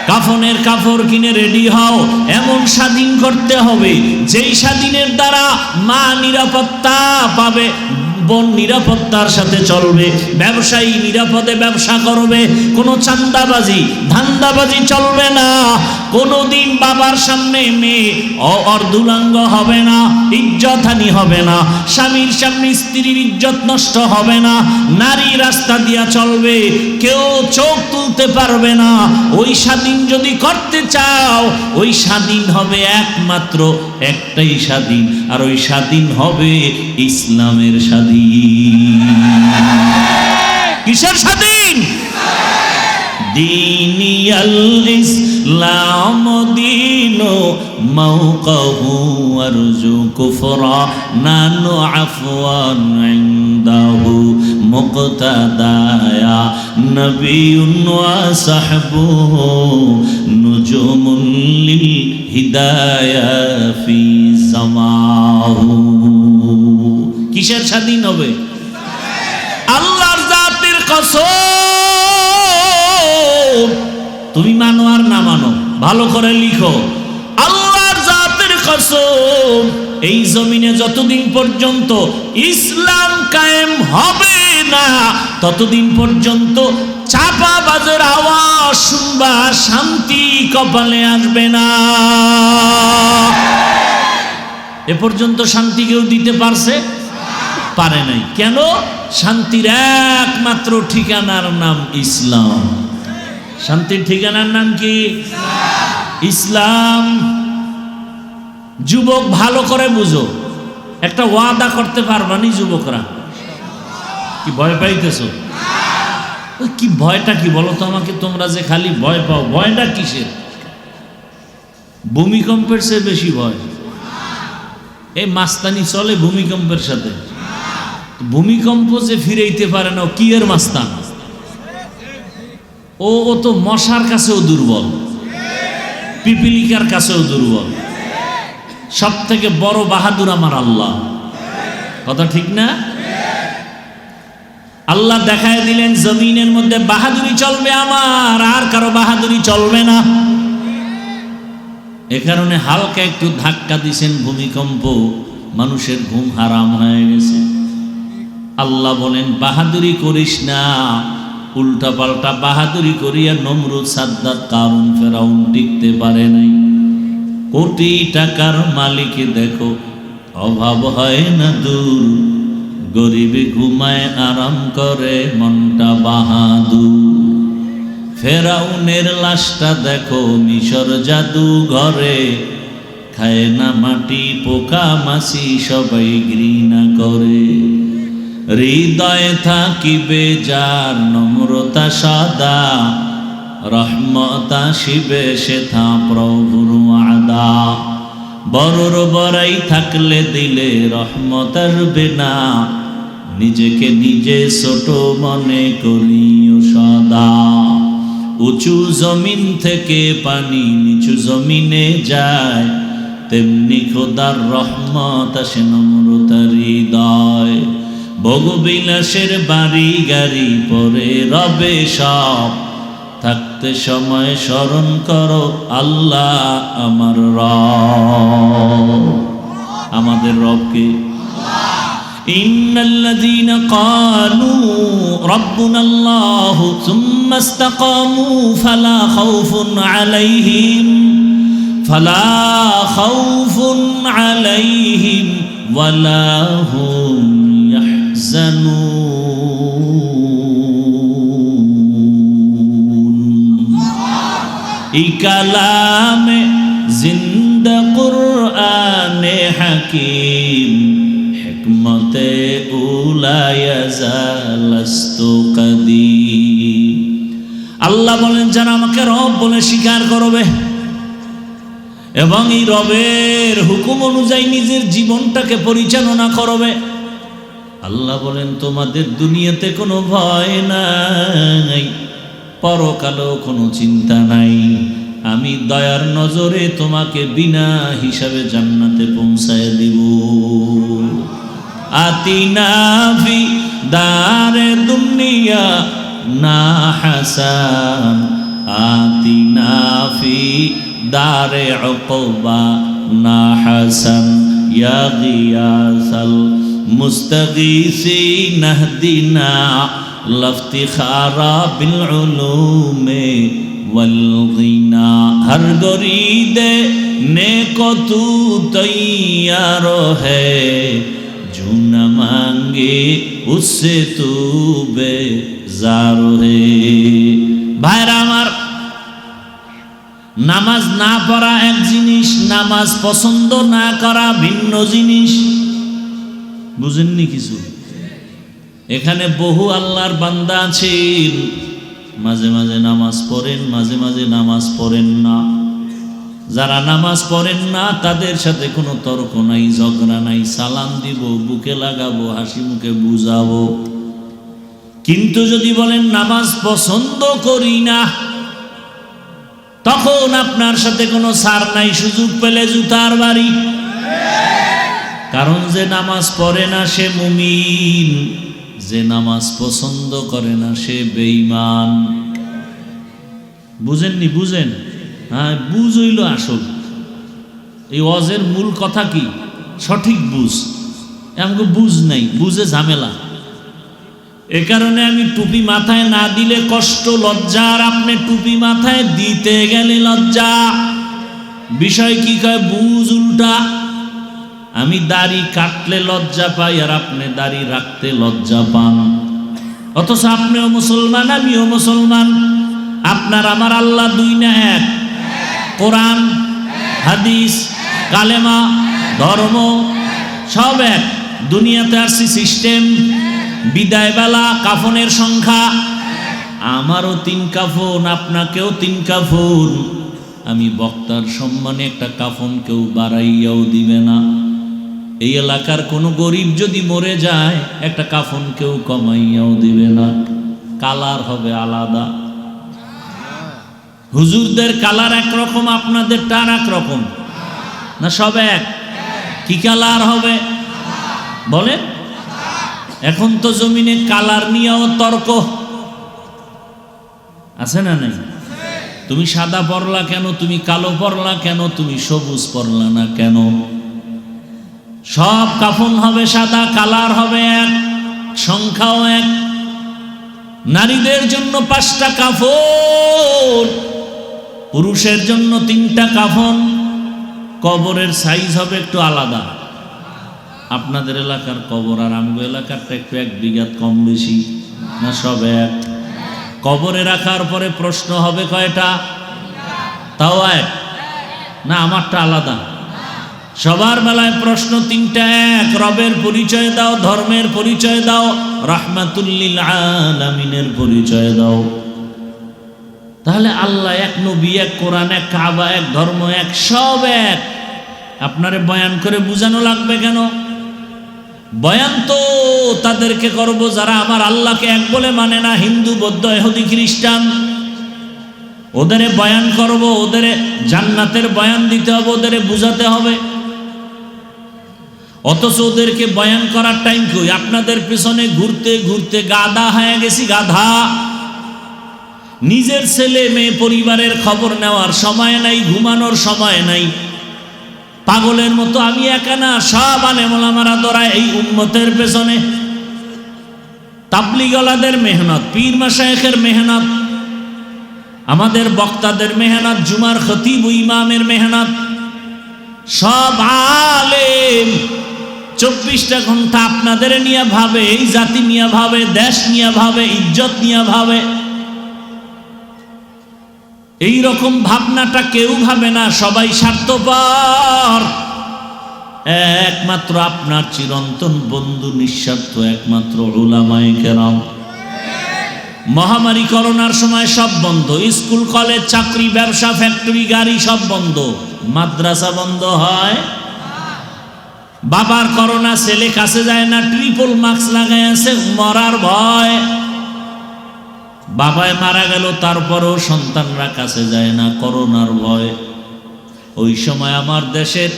কাফনের কাপড় কিনে রেডি হও, এমন স্বাধীন করতে হবে যেই স্বাধীনের দ্বারা মা নিরাপত্তা পাবে, বোন নিরাপত্তার সাথে চলবে, ব্যবসায়ী নিরাপদে ব্যবসা করবে, কোনো চান্দাবাজি ধান্দাবাজি চলবে না। কোনোদিন বাবার সামনে মেয়ে অর্ধুলাঙ্গ হবে না, ইজ্জতহানি হবে না, স্বামীর সামনে স্ত্রীর ইজ্জত নষ্ট হবে না, নারী রাস্তা দিয়া চলবে, কেউ চোখ তুলতে পারবে না। ওই স্বাধীন যদি করতে চাও, ওই স্বাধীন হবে একমাত্র একটাই স্বাধীন, আর ওই স্বাধীন হবে ইসলামের স্বাধীন। কিসের স্বাধীন? দীনিয়াল ইসলাম দীনু মাওকাহু আরজু কুফরা নানু আফওয়ান ইনদাহু মুক্তাদায়া নবিয়ুন ওয়া সাহবুহু নুজুমুন লিল হিদায়া ফি জামাহু। কিসের স্বাধীন হবে? আল্লাহর জাতের কসম, তুমি মানো আর না মানো, ভালো করে লিখো, আল্লাহর জাতের কসম, এই জমিনে যতদিন পর্যন্ত ইসলাম কায়েম হবে না, ততদিন পর্যন্ত চাপাবাজের আওয়াজ শুনবা, শান্তি কপালে আসবে না। এ পর্যন্ত শান্তি কেউ দিতে পারে নাই। কেন? শান্তির একমাত্র ঠিকানার নাম ইসলাম। শান্তির ঠিকানার নাম কি? ইসলাম। যুবক ভালো করে বুঝো, একটা ওয়াদা করতে পারবানি যুবকরা? কি ভয় পাইতেছো? কি ভয়টা কি বলো তো আমাকে? তোমরা যে খালি ভয় পাও, ভয়টা কিসের? ভূমিকম্পের চেয়ে বেশি ভয়। এই মাস্তানি চলে ভূমিকম্পের সাথে। ভূমিকম্প যে ফিরাইতে পারে না, কি এর মাস্তান? ও তো মশার কাছেও দুর্বল, পিপিলিকার কাছেও দুর্বল। সব থেকে বড় বাহাদুর আমার আল্লাহ। কথা ঠিক না? আল্লাহ দেখায় দিলেন জমিনের মধ্যে বাহাদুরি চলবে আমার, আর কারো বাহাদুরি চলবে না। এ কারণে হালকা একটু ধাক্কা দিছেন ভূমিকম্প, মানুষের ঘুম হারাম হয়ে গেছে। আল্লাহ বলেন বাহাদুরি করিস না, উল্টা পাল্টা বাহাদুরি করিয়া নমরুদ, সাদ্দাত, কারুন, ফেরাউন টিকতে পারে নাই। কোটি টাকার মালিক দেখো, অভাব হয় না দূর, গরিবে ঘুমায় আরাম করে মনটা বাহাদুর। ফেরাউনের লাশটা দেখো মিশর জাদু ঘরে, খায় না মাটি পোকা মাছি সবাই ঘৃণা করে। হৃদয়ে থাকিবে যার নম্রতা সদা, রহমত আসিবে সেথা প্রভুর ওয়াদা। বড়র বড়াই থাকলে দিলে রহমত আসবে না, নিজেকে নিজে ছোট মনে করিও সদা। উঁচু জমিন থেকে পানি নিচু জমিনে যায়, তেমনি খোদার রহমত আসে নম্রতার হৃদয়। ভোগবিলাসের বাড়ি গাড়ি পরে রবে সব, থাকতে সময় স্মরণ করো আল্লাহ আমার রব। আমাদের রবকে ইন্নাল্লাযীনা ক্বালু রাব্বুনাল্লাহু সুম্মা ইসতাকামু ফালা খাউফুন আলাইহিম ওয়ালা হুম ইয়াহজানুন। এই কালামে জিন্দা কুরআনে হাকীম, হিকমতে উলায়াজালাস্তু কাদীম। আল্লাহ বলেন যারা আমাকে রব বলে স্বীকার করবে এবং এই রবের হুকুম অনুযায়ী নিজের জীবনটাকে পরিচালনা করবে, আল্লাহ বলেন তোমাদের দুনিয়াতে কোনো ভয় নাই, পরকালেও কোনো চিন্তা নাই। আমি দয়ার নজরে তোমাকে বিনা হিসাবে জান্নাতে পৌঁছায় দিব। আতিনা ফি দারে দুনিয়া না হাসান, আতিনা ফি দারে উকবা না হাসান, ইয়া গিয়াসাল মুস্তাগীসিন নাহদিনা লফতিখারা বিল উলুমে ওয়াল গিনা। হর গরিদে নেকো তু তৈয়ার হ্যায়, जो न मांगे उससे तू बेजार है। ভাইরা আমার, নামাজ না পড়া এক জিনিস, নামাজ পছন্দ না করা ভিন্ন জিনিস। বুঝেননি কিছু? এখানে বহু আল্লাহর বান্দা আছেন, মাঝে মাঝে নামাজ পড়েন, মাঝে মাঝে নামাজ পড়েন না। যারা নামাজ পড়েন না তাদের সাথে কোনো তর্ক নাই, ঝগড়া নাই, সালাম দিব, বুকে লাগাবো, হাসি মুখে বুঝাবো। কিন্তু যদি বলেন নামাজ পছন্দ করি না, তখন আপনার সাথে কোনো ছাড় নাই, সুযোগ পেলে জুতার বাড়ি। কারণ যে নামাজ পড়ে না সে মুমিন, যে নামাজ পছন্দ করে না সে বেঈমান। বুঝেননি? বুঝেন? হ্যাঁ, বুঝ হইল আসল। এই ওয়াজের মূল কথা কি? সঠিক বুঝ। আমাকে বুঝ নাই, বুঝে ঝামেলা। এ কারণে আমি টুপি মাথায় না দিলে কষ্ট, লজ্জা, আর আপনি টুপি মাথায় দিতে গেলে লজ্জা। বিষয় কি কয়? বুঝ উল্টা। আমি দাড়ি কাটলে লজ্জা পাই, আর আপনি দাড়ি রাখতে লজ্জা পান। অথচ আপনিও মুসলমান, আমিও মুসলমান। আপনার আমার আল্লাহ দুই না এক? কোরআন, হাদিস, কালেমা, ধর্ম সব এক। দুনিয়াতে আসছি সিস্টেম, বিদায় বেলা, কাফনের সংখ্যা। আমারও 3 কাফন, আপনাকেও 3 কাফন। আমি বক্তার সম্মানে একটা কাফন কেউ বাড়াইয়াও দিবে না। এই এলাকার কোনো গরিব যদি মরে যায় একটা কাফন কেউ কমাইয়াও দিবে না। কালার হবে আলাদা। হুজুরদের কালার একরকম, আপনাদেরটা আর এক রকম না? সব এক? কি কালার হবে বলেন? এখন তো জমিনে কালার নিয়েও তর্ক আছে না নাই? তুমি সাদা পরলা কেন, তুমি কালো পরলা কেন, তুমি সবুজ পরলা না কেন? সব কাফন হবে সাদা, কালার হবে এক, সংখ্যাও এক। নারীদের জন্য 5টা কাফন, পুরুষের জন্য 3টা কাফন। কবরের সাইজ হবে একটু আলাদা। আপনাদের এলাকার কবর আর আমগো এলাকারটা একটু 1 বিঘা কম বেশি না? সব এক? কবরে রাখার পরে প্রশ্ন হবে কয়টা? তাও এক না, আমারটা আলাদা। সবার বেলায় প্রশ্ন তিনটা। এক, রবের পরিচয় দাও, ধর্মের পরিচয় দাও, রাহমাতুল লিল আলামিনের পরিচয় দাও। তাহলে আল্লাহ এক, নবী এক, কোরআন এক, কাবা এক, ধর্ম এক, সব এক। আপনারে বয়ান করে বুঝানো লাগবে কেন? বয়ান তো তাদেরকে করব যারা আমার আল্লাহকে এক বলে মানে না, হিন্দু, বৌদ্ধ, ইহুদি, খ্রিস্টান। ওদের বয়ান করব, ওদের জান্নাতের বয়ান দিতে হবে, ওদের বুঝাতে হবে। অথচ ওদেরকে বয়ান করার টাইম কই? আপনাদের পেছনে ঘুরতে ঘুরতে গাধা হয়ে গেছি, গাধা। নিজের ছেলে মেয়ে পরিবারের খবর নেওয়ার সময় নাই, ঘুমানোর সময় নাই। পাগলের মতো আমি একা না, সব আলেম ওলামারা দৌড়ায় এই উম্মতের পেছনে। তাবলীগওয়ালাদের মেহনত, পীর মাশায়েখের মেহনত, আমাদের বক্তাদের মেহনত, জুমার খতিব ও ইমামের মেহনত, সব আলেম 24টা ঘন্টা আপনাদের নিয়ে ভাবে, এই জাতি নিয়ে ভাবে, দেশ নিয়ে ভাবে, ইজ্জত নিয়ে ভাবে। এই রকম ভাবনাটা কেউ ভাবে না, সবাই স্বার্থপর। একমাত্র আপনার চিরন্তন বন্ধু নিঃস্বার্থ, একমাত্র উলামায়ে কেরাম। মহামারী করোনার সময় সব বন্ধ, স্কুল কলেজ চাকরি ব্যবসা ফ্যাক্টরি গাড়ি সব বন্ধ, মাদ্রাসা বন্ধ হয়। বাবার করোনা, ছেলে কাছে যায় না, ট্রিপল মাস্ক লাগাই আছে, মরার ভয়। বাবায় মারা গেল, তারপরও সন্তানরা কাছে যায় না, করোনার ভয়। ওই সময় আমার দেশের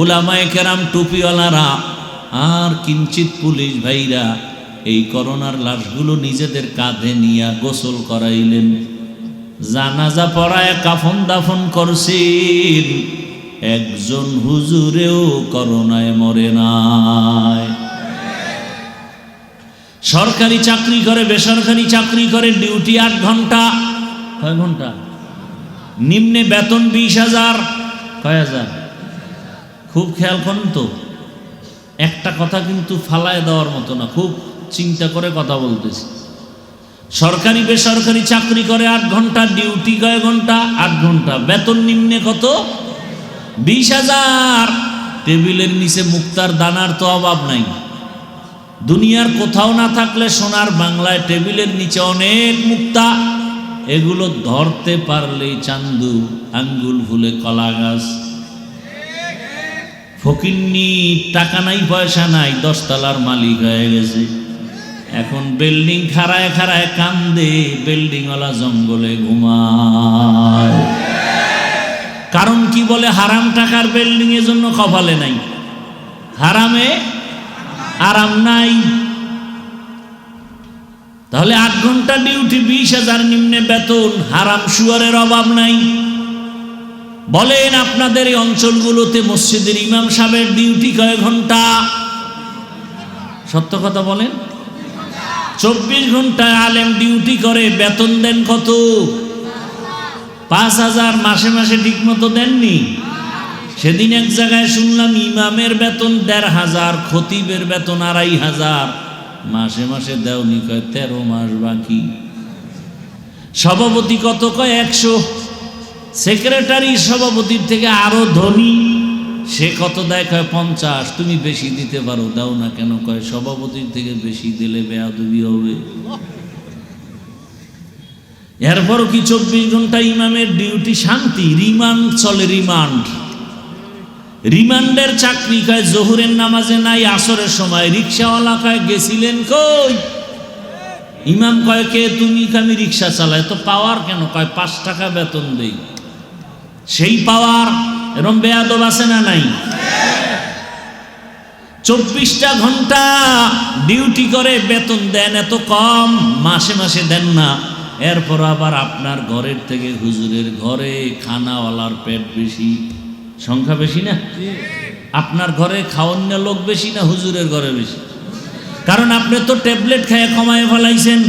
উলামায়ে কেরাম, টুপিওয়ালারা আর কিঞ্চিত পুলিশ ভাইরা এই করোনার লাশগুলো নিজেদের কাঁধে নিয়ে গোসল করাইলেন, জানাজা পড়ায় কাফন দাফন করছেন। একজন হুজুরেও করোনায় মরে নাই। সরকারি চাকরি করে, বেসরকারি চাকরি করে, ডিউটি 8 ঘন্টা। কয় ঘন্টা? নিম্নে বেতন 20,000। কয় হাজার? খুব খেয়াল করেন তো, একটা কথা কিন্তু ফালায় দেওয়ার মতো না, খুব চিন্তা করে কথা বলতেছি। সরকারি বেসরকারি চাকরি করে 8 ঘন্টা, ডিউটি কয় ঘন্টা? 8 ঘন্টা। বেতন নিম্নে কত? 20,000। টেবিলের নিচে মুক্তার দানার তো অভাব নাই। দুনিয়ার কোথাও না থাকলে সোনার বাংলায় টেবিলের নিচে অনেক মুক্তা। এগুলো ধরতে পারলেই চান্দু, আঙ্গুল ফুলে কলা গাছ। ফকিন্নি, টাকা নাই পয়সা নাই, 10 তলার মালিক হয়ে গেছে। এখন বিল্ডিং খাড়ায় খাড়ায় কান্দে, বিল্ডিংওয়ালা জঙ্গলে ঘুমায়। কারণ কি বলে? হারাম টাকার বিল্ডিং এর জন্য কপালে নাই, হারামে আরাম নাই। তাহলে 8 ঘন্টা ডিউটি, 20,000 নিম্নে বেতন, হারাম শুয়ারের অভাব নাই। বলেন আপনাদের এই অঞ্চলগুলোতে মসজিদের ইমাম সাহেবের ডিউটি কয় ঘন্টা? সত্য কথা বলেন। 24 ঘন্টায় আলেম ডিউটি করে, বেতন দেন কত? 5,000। মাসে মাসে ঠিক মতো দেননি। সেদিন এক জায়গায় শুনলাম ইমামের বেতন 1,500, খতিবের বেতন 2,500। মাসে মাসে দেওনি, কয় 13 মাস বাকি। সভাপতি কত? কয় 100। সেক্রেটারি সভাপতির থেকে আরো ধনী, সে কত দেয়? কয় 50। তুমি বেশি দিতে পারো, দাও না কেন? কয় সভাপতির থেকে বেশি দিলে বেয়াদবি হবে। এরপরও কি 24 ঘন্টা ইমামের ডিউটি? শান্তি, রিমান্ড চলে, রিমান্ড। রিমান্ডের চাকরি। কয় জোহরের নামাজে নাই, আসরের সময়। রিক্সাওয়ালা কয় গেছিলেন কই? ইমাম কয় কে তুমি? আমি রিক্সা চালাই। তো পাওয়ার কেন? কয় 5 টাকা বেতন দেই। সেই পাওয়ার। এরকম বেয়াদব আছে না নাই? 24টা ঘন্টা ডিউটি করে, বেতন দেন এত কম, মাসে মাসে দেন না। এরপর আবার আপনার ঘরের থেকে হুজুরের ঘরে খানাওয়ালার পেট বেশি, সংখ্যা বেশি না? আপনার ঘরে খাওয়ান্য লোক বেশি না হুজুরের ঘরে বেশি? কারণ আপনি তো ট্যাবলেট খাইয়ে কমায় ফেলাইছেন।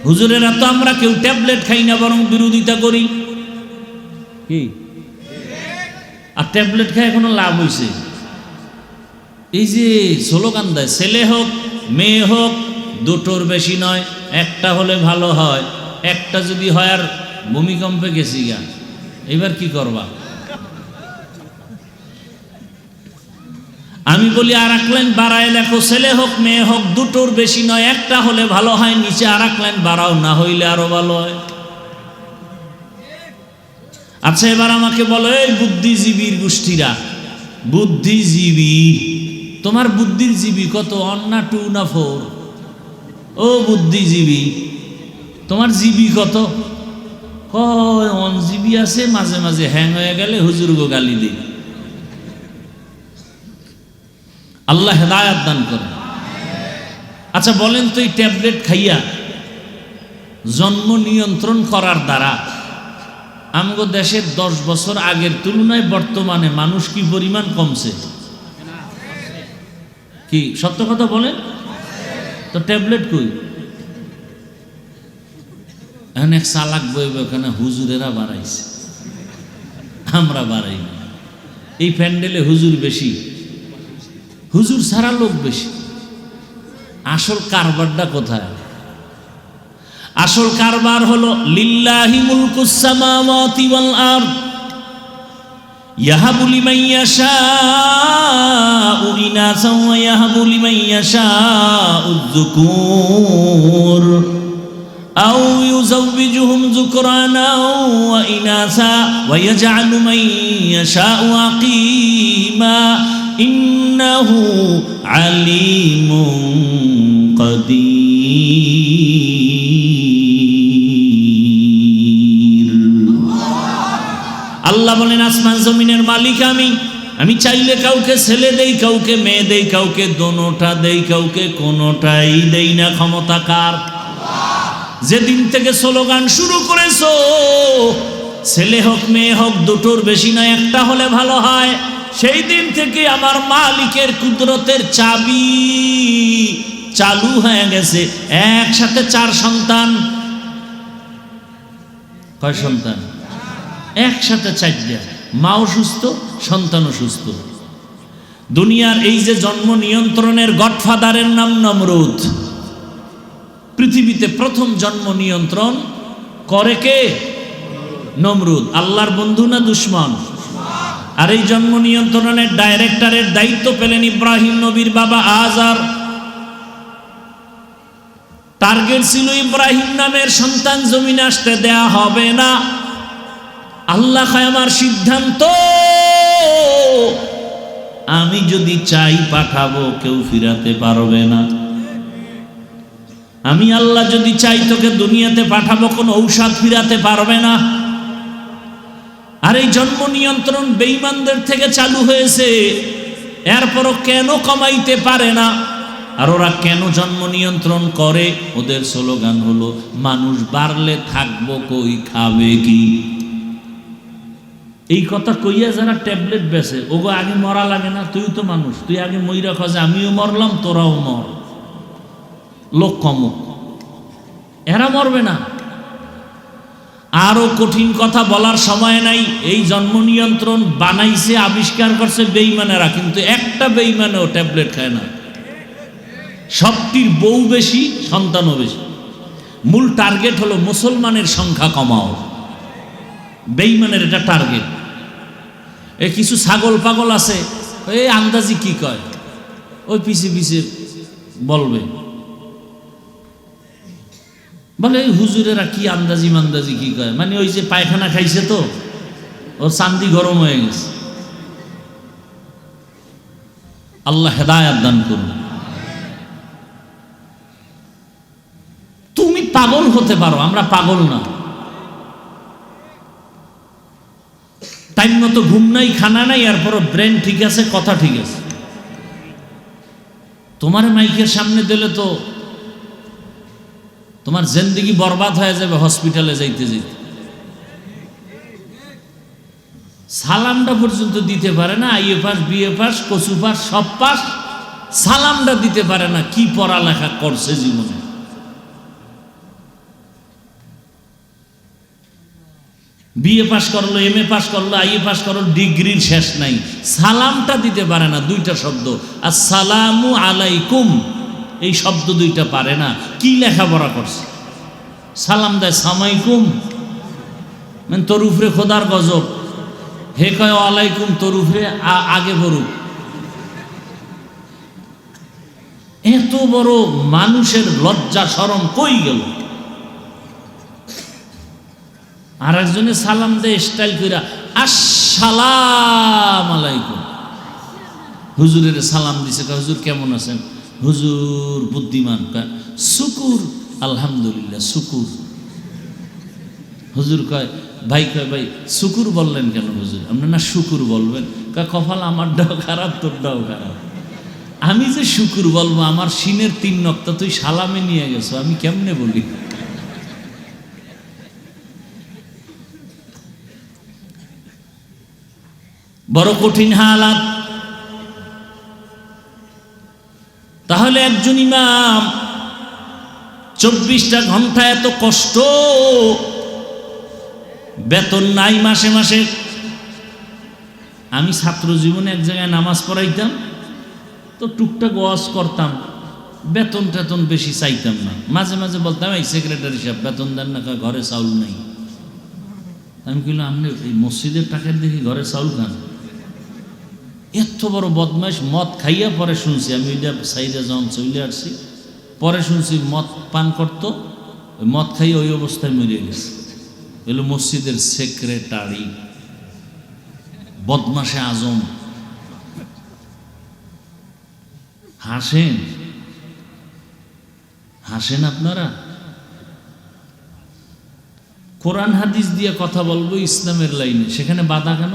হুজুরেরা তো আমরা কেউ ট্যাবলেট খাই না, বরং বিরোধিতা করি। কি আর ট্যাবলেট খায় কোনো লাভ হয়েছে? এই যে স্লোগান দেয়, ছেলে হোক মেয়ে হোক, দুটোর বেশি নয়। একটা হলে ভালো হয়, একটা যদি হয় আর ভূমিকম্পে গেছি গা, এবার কি করবা? আমি বলি আর এক লাইন বাড়ায় লেখো, ছেলে হোক মেয়ে হোক দুটোর বেশি নয়, একটা হলে ভালো হয়, নিচে আর এক লাইন বাড়াও, না হইলে আরো ভালো হয়। আচ্ছা এবার আমাকে বলো, এই বুদ্ধিজীবীর গোষ্ঠীরা, বুদ্ধিজীবী, তোমার বুদ্ধির জীবী কত? 1 না 2 না 4? ও বুদ্ধিজীবী, তোমার জিবি কত? কয় 1 জিবি আছে, মাঝে মাঝে হ্যাং হয়ে গেলে হুজুর গো গালি দিই। আল্লাহ হেদায়াত দান করে। আচ্ছা বলেন তো, এই ট্যাবলেট খাইয়া জন্ম নিয়ন্ত্রণ করার দ্বারা আমাদের দেশের 10 বছর আগের তুলনায় বর্তমানে মানুষ কি পরিমাণ কমছে? কি সত্য কথা বলেন তো? ট্যাবলেট কই? অনেক চালাক বইব, ওখানে হুজুরেরা বাড়াইছে, আমরা বাড়াই। এই প্যান্ডেলে হুজুর বেশি, হুজুর ছাড়া লোক বেশি। আসল কারবারটা কোথায়? আসল কারবার হলো লিল্লাহি মুলকুস সামাওয়াতি ওয়াল আরদ ইয়াহাবু লিমান ইয়াশাউ ইনাসা ওয়া ইয়াহাবু লিমান ইয়াশাউ যুকুর আও ইউযাওবিজুহুম যুকরানা ওয়া ইনাসা ওয়া ইয়াজআলু মান ইয়াশাউ আকিমা ইন্নাহু আলিমুন কাদির। আল্লাহ বলেন, আসমান জমিনের মালিক আমি চাইলে কাউকে ছেলে দেই, কাউকে মেয়ে দেই, কাউকে দোনোটা দেই, কাউকে কোনোটাই দেই না। ক্ষমতা কার? যেদিন থেকে স্লোগান শুরু করেছো, ছেলে হোক মেয়ে হোক দুটোর বেশি নয়, একটা হলে ভালো হয়, সেই দিন থেকে আমার মালিকের কুদরতের চাবি চালু হয়ে গেছে। একসাথে 4 সন্তান। কয় সন্তান? একসাথে 4টা। মাও সুস্থ, সন্তানও সুস্থ। দুনিয়ার এই যে জন্ম নিয়ন্ত্রণের গডফাদারের নাম নমরুদ। পৃথিবীতে প্রথম জন্ম নিয়ন্ত্রণ করে কে? নমরুদ। আল্লাহর বন্ধু না দুশ্মন? আর এই জন্ম নিয়ন্ত্রণের ডাইরেক্টরের দায়িত্ব পেলেন ইব্রাহিম নবীর বাবা আজার। টার্গেট ছিল ইব্রাহিম নামের সন্তান জমিনে আসতে দেয়া হবে না। আল্লাহ কয়, আমার সিদ্ধান্ত, আমি যদি চাই পাঠাবো, কেউ ফিরাতে পারবে না। আমি আল্লাহ যদি চাই তোকে দুনিয়াতে পাঠাবো, কোনো ঔষধ ফিরাতে পারবে না। আর এই জন্ম নিয়ন্ত্রণ বেঈমানদের থেকে চালু হয়েছে, এরপরও কেন কমাইতে পারে না? আর ওরা কেন জন্ম নিয়ন্ত্রণ করে? ওদের স্লোগান হলো, মানুষ বাড়লে থাকবো কই, খাবে কি? এই কথা কইয়া যারা ট্যাবলেট বেছে, ওগো আগে মরা লাগে না? তুই তো মানুষ, তুই আগে মইরা খা যে আমিও মরলাম, তোরাও মর, লোক কমুক। এরা মরবে না। আরো কঠিন কথা বলার সময় নাই। এই জন্ম নিয়ন্ত্রণ বানাইছে, আবিষ্কার করছে বেঈমানেরা, কিন্তু একটা বেঈমানেও ট্যাবলেট খায় না। সবটির বউ বেশি, সন্তানও বেশি। মূল টার্গেট হলো মুসলমানের সংখ্যা কমাও। বেঈমানের এটা টার্গেট। এ কিছু ছাগল পাগল আছে, এই আন্দাজি কি কয়, ওই পিছে পিছে বলবে, বলে এই হুজুরেরা কি আন্দাজি মান্দাজি কি কয়, মানে ওই যে পায়খানা খাইছে তো ওর চান্দি গরম হয়ে গেছে। আল্লাহ হেদায়াত দান করুন। তুমি পাগল হতে পারো, আমরা পাগল না। টাইম মতো ঘুম নাই, খানা নাই, এরপরও ব্রেন ঠিক আছে, কথা ঠিক আছে। তোমার মাইকের সামনে দিলে তো তোমার জিন্দেগি বরবাদ হয়ে যাবে হসপিটালে যাইতে যাইতে। সালামটা পর্যন্ত দিতে পারে না, আইএ পাস, বিএ পাস, কচু পাস, সব পাস, সালামটা দিতে পারে না। কি পড়ালেখা করছে জীবনে? বিএ পাস করলো, এমএ পাস করলো, আইএ পাস করলো, ডিগ্রির শেষ নাই, সালামটা দিতে পারে না। 2টা শব্দ, আসসালামু আলাইকুম, এই শব্দ দুইটা পারে না, কি লেখাপড়া করছে? সালাম দেয় সালামাইকুম, মানে তোর উপরে খোদার গজব। হে কয় ওয়ালাইকুম, তোর উপরে আগে পড়ুক। এত বড় মানুষের লজ্জা শরম কই গেল? আর একজনে সালাম দেয় স্টাইল কইরা আসসালাম আলাইকুম। হুজুরের সালাম দিছে, হুজুর কেমন আছেন? হুজুর বুদ্ধিমান, শুকুর আলহামদুলিল্লাহ শুকুর। হুজুর কয় ভাই শুকুর বললেন কেন হুজুর? আপনি না শুকুর বলবেন। কয় কপাল আমারটাও খারাপ তোরটাও খারাপ, আমি যে শুকুর বলবো আমার সিনের 3 নক্তা তুই সালামে নিয়ে গেছো, আমি কেমনে বলি? বড় কঠিন হালাত। তাহলে একজন ইমাম 24টা ঘন্টা এত কষ্ট, বেতন নাই মাসে মাসে। আমি ছাত্র জীবনে এক জায়গায় নামাজ পড়াইতাম, তো টুকটাক ওয়াজ করতাম, বেতন টেতন বেশি চাইতাম না। মাঝে মাঝে বলতাম এই সেক্রেটারি সাহেব বেতন দেন না, ঘরে চাউল নাই। আমি কইলাম আপনি এই মসজিদের টাকার দেখি ঘরে চাউল খান? এত বড় বদমাইশ। মদ খাইয়া পরে শুনছি, আমি ওইটা সাইডে যখন চলে আসছি পরে শুনছি মদ পান করতো, ওই মদ খাইয়ে ওই অবস্থায় মরে গেছে। এলো মসজিদের সেক্রেটারি, বদমাশে আজম। হাসেন হাসেন আপনারা। কোরআন হাদিস দিয়ে কথা বলবো ইসলামের লাইনে, সেখানে বাধা কেন?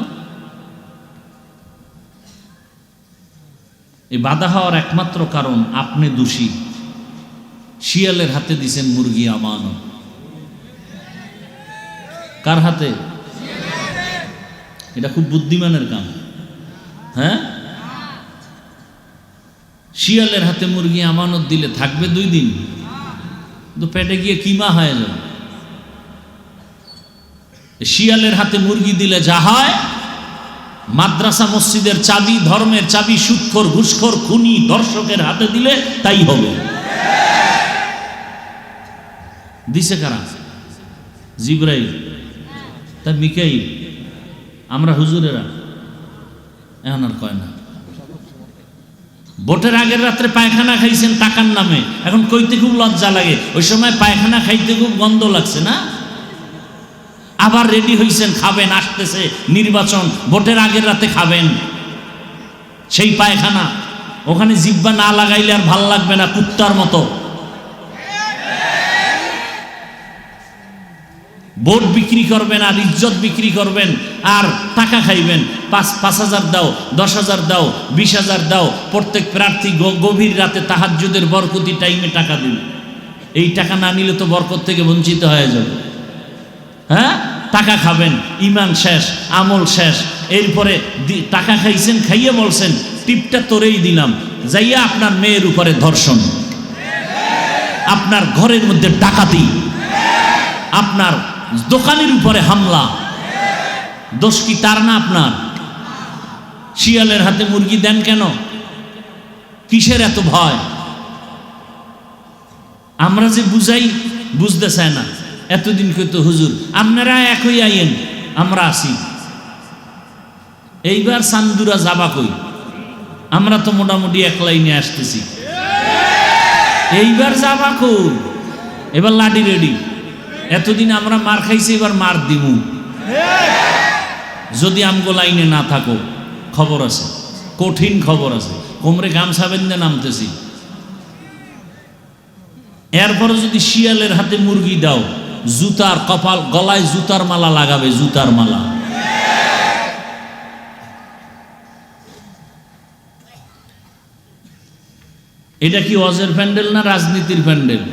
এই বাধা হওয়ার একমাত্র কারণ আপনি দোষী। শিয়ালের হাতে দিছেন মুরগি আমানত। কার হাতে? এটা খুব বুদ্ধিমানের কাম। হ্যাঁ, শিয়ালের হাতে মুরগি আমানত দিলে থাকবে 2 দিন, তো পেটে গিয়ে কিমা হয়ে যাবে। শিয়ালের হাতে মুরগি দিলে যা হয়, মাদ্রাসা মসজিদের চাবি, ধর্মের চাবি সুদখোর ঘুষখোর খুনি দর্শকের হাতে দিলে তাই হবে। দিছে কারা? জিবরাইল, তা মিকাইল, আমরা হুজুরেরা। এখন আর কয় না। ভোটের আগের রাত্রে পায়খানা খাইছেন টাকার নামে, এখন কইতে খুব লজ্জা লাগে। ওই সময় পায়খানা খাইতে খুব গন্ধ লাগছে না? আবার রেডি হইছেন, খাবেন, আসতেছে নির্বাচন, ভোটের আগের রাতে খাবেন সেই পায়খানা। ওখানে জিব্বা না লাগাইলে আর ভাল লাগবে না, কুত্তার মতো। ভোট বিক্রি করবেন আর ইজ্জত বিক্রি করবেন আর টাকা খাইবেন। 5,000 দাও, 10,000 দাও, 20,000 দাও। প্রত্যেক প্রার্থী গভীর রাতে তাহাজ্জুদের বরকতি টাইমে টাকা দিন। এই টাকা না নিলে তো বরকত থেকে বঞ্চিত হয়ে যাবে। হ্যাঁ, টাকা খাবেন, ইমান শেষ, আমল শেষ। এরপরে টাকা খাইছেন, খাইয়ে বলছেন টিপটা তোরেই দিলাম, যাইয়া আপনার মেয়ের উপরে ধর্ষণ, আপনার ঘরের মধ্যে ডাকাতি, আপনার দোকানের উপরে হামলা। দোষ কি তার না আপনার? শিয়ালের হাতে মুরগি দেন কেন? কিসের এত ভয়? আমরা যে বুঝাই বুঝতে চায় না। এতদিন কইতো হুজুর আপনারা একই আইয়েন, আমরা আসি। এইবার চান্দুরা যাবা কই? আমরা তো মোটামুটি এক লাইনে আসতেছি। এইবার যাবা কই? এবার লাঠি রেডি। এতদিন আমরা মার খাইছি, এবার মার দিমু। যদি আমগো লাইনে না থাকো, খবর আছে, কঠিন খবর আছে। কোমরে গামছা বেঁধে নামতেছি। এরপরে যদি শিয়ালের হাতে মুরগি দাও, জুতার কপাল, গলায় জুতার মালা লাগাবে, জুতার মালা। এটা কি অজের প্যান্ডেল না রাজনীতির প্যান্ডেল?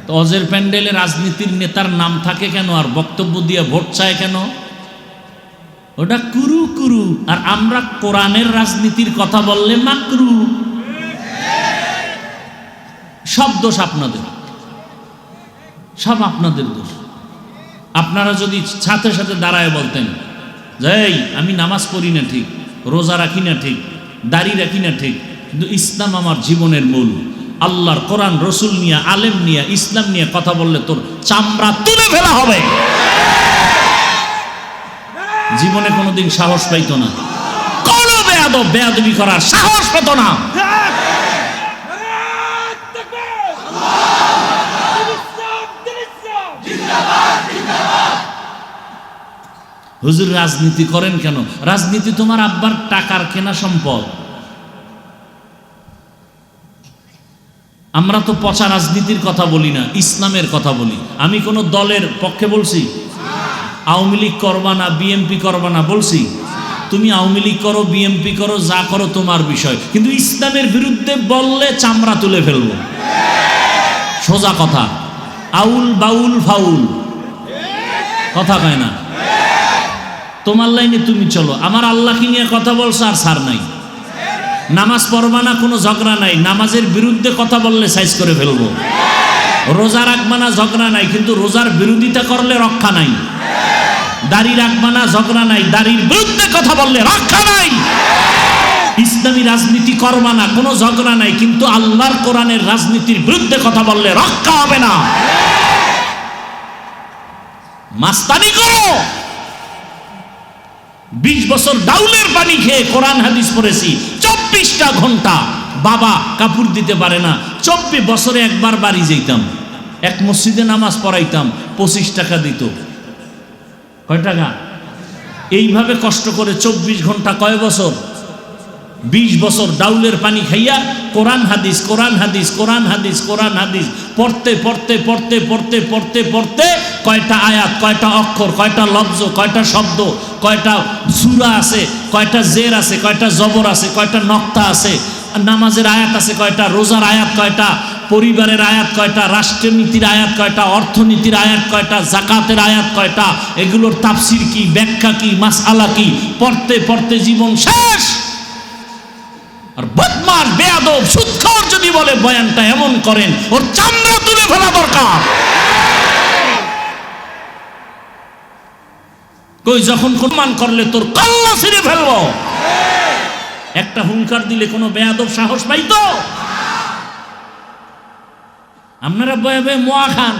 তো অজের প্যান্ডেলে রাজনীতির নেতার নাম থাকে কেন, আর বক্তব্য দিয়ে ভোট চায় কেন? ওটা কুরু কুরু। আর আমরা কোরআনের রাজনীতির কথা বললে মাকরু। সব দোষ আপনাদের, সব আপনাদের দোষ। আপনারা যদি সাথে সাথে দাঁড়ায় বলতেন যে এই আমি নামাজ পড়ি না ঠিক, রোজা রাখি না ঠিক, দাড়ি রাখি না ঠিক, কিন্তু ইসলাম আমার জীবনের মূল, আল্লাহর কোরআন রসুল নিয়ে, আলেম নিয়ে, ইসলাম নিয়ে কথা বললে তোর চামড়া তুলে ফেলা হবে। জীবনে কোনোদিন সাহস পাইতো না, কোন বেয়াদবি করার সাহস পেত না। হুজুর রাজনীতি করেন কেন? রাজনীতি তোমার আব্বার টাকার কেনা সম্পদ। আমরা তো পচা রাজনীতির কথা বলি না, ইসলামের কথা বলি। আমি কোন দলের পক্ষে বলছি? আওয়ামী লীগ করবা না, বিএনপি করবা না বলছি? তুমি আওয়ামী লীগ করো, বিএনপি করো, যা করো তোমার বিষয়, কিন্তু ইসলামের বিরুদ্ধে বললে চামড়া তুলে ফেলবো। সোজা কথা। আউল বাউল ফাউল কথা কয় না। তোমার লাইনে তুমি চলো, আমার আল্লাহকে নিয়ে কথা বলছো আর সার নাই। নামাজ পড়বা না, কোনো ঝগড়া নাই, নামাজের বিরুদ্ধে কথা বললে সাইজ করে ফেলবো। রোজা রাখবা না, ঝগড়া নাই, কিন্তু রোজার বিরোধিতা করলে রক্ষা নাই। দাড়ি রাখবা না, ঝগড়া নাই, দাড়ির বিরুদ্ধে কথা বললে রক্ষা নাই। ইসলামী রাজনীতি করবা না, কোনো ঝগড়া নাই, কিন্তু আল্লাহর কোরআনের রাজনীতির বিরুদ্ধে কথা বললে রক্ষা হবে না। মাস্তানি করো। 20 বছর ডাউলের পানি খেয়ে কোরআন হাদিস পড়েছি, 24টা ঘন্টা। বাবা কাপড় দিতে পারে না, 24 বছরে একবার বাড়ি যেতাম, এক মসজিদে নামাজ পড়াইতাম, 25 টাকা দিত। কয় টাকা? এইভাবে কষ্ট করে 24 ঘন্টা, কয় বছর? 20 বছর ডাউলের পানি খাইয়া কোরআন হাদিস, কোরআন হাদিস, কোরআন হাদিস, কোরআন হাদিস পড়তে পড়তে পড়তে পড়তে পড়তে পড়তে কয়টা আয়াত, কয়টা অক্ষর, কয়টা লফজ, কয়টা শব্দ, কয়টা সূরা আছে, কয়টা জের আছে, কয়টা জবর আছে, কয়টা নক্তা আছে, নামাজের আয়াত আছে কয়টা, রোজার আয়াত কয়টা, পরিবারের আয়াত কয়টা, রাষ্ট্রনীতির আয়াত কয়টা, অর্থনীতির আয়াত কয়টা, যাকাতের আয়াত কয়টা, এগুলোর তাফসির কি, ব্যাখ্যা কি, মাসআলা কি, পড়তে পড়তে জীবন শেষ। আর বদমাশ, বেয়াদব, সুদখোর যদি বলে বয়ানটা এমন করেন, ওর চামড়া তুলে ফেলা দরকার। কই যখন সম্মান করলে তোর কল্লা ছিঁড়ে ফেলবো। একটা হুঙ্কার দিলে কোনো বেয়াদব সাহস পাইতো? আপনারা বয়ে বয়ে মোয়া খান,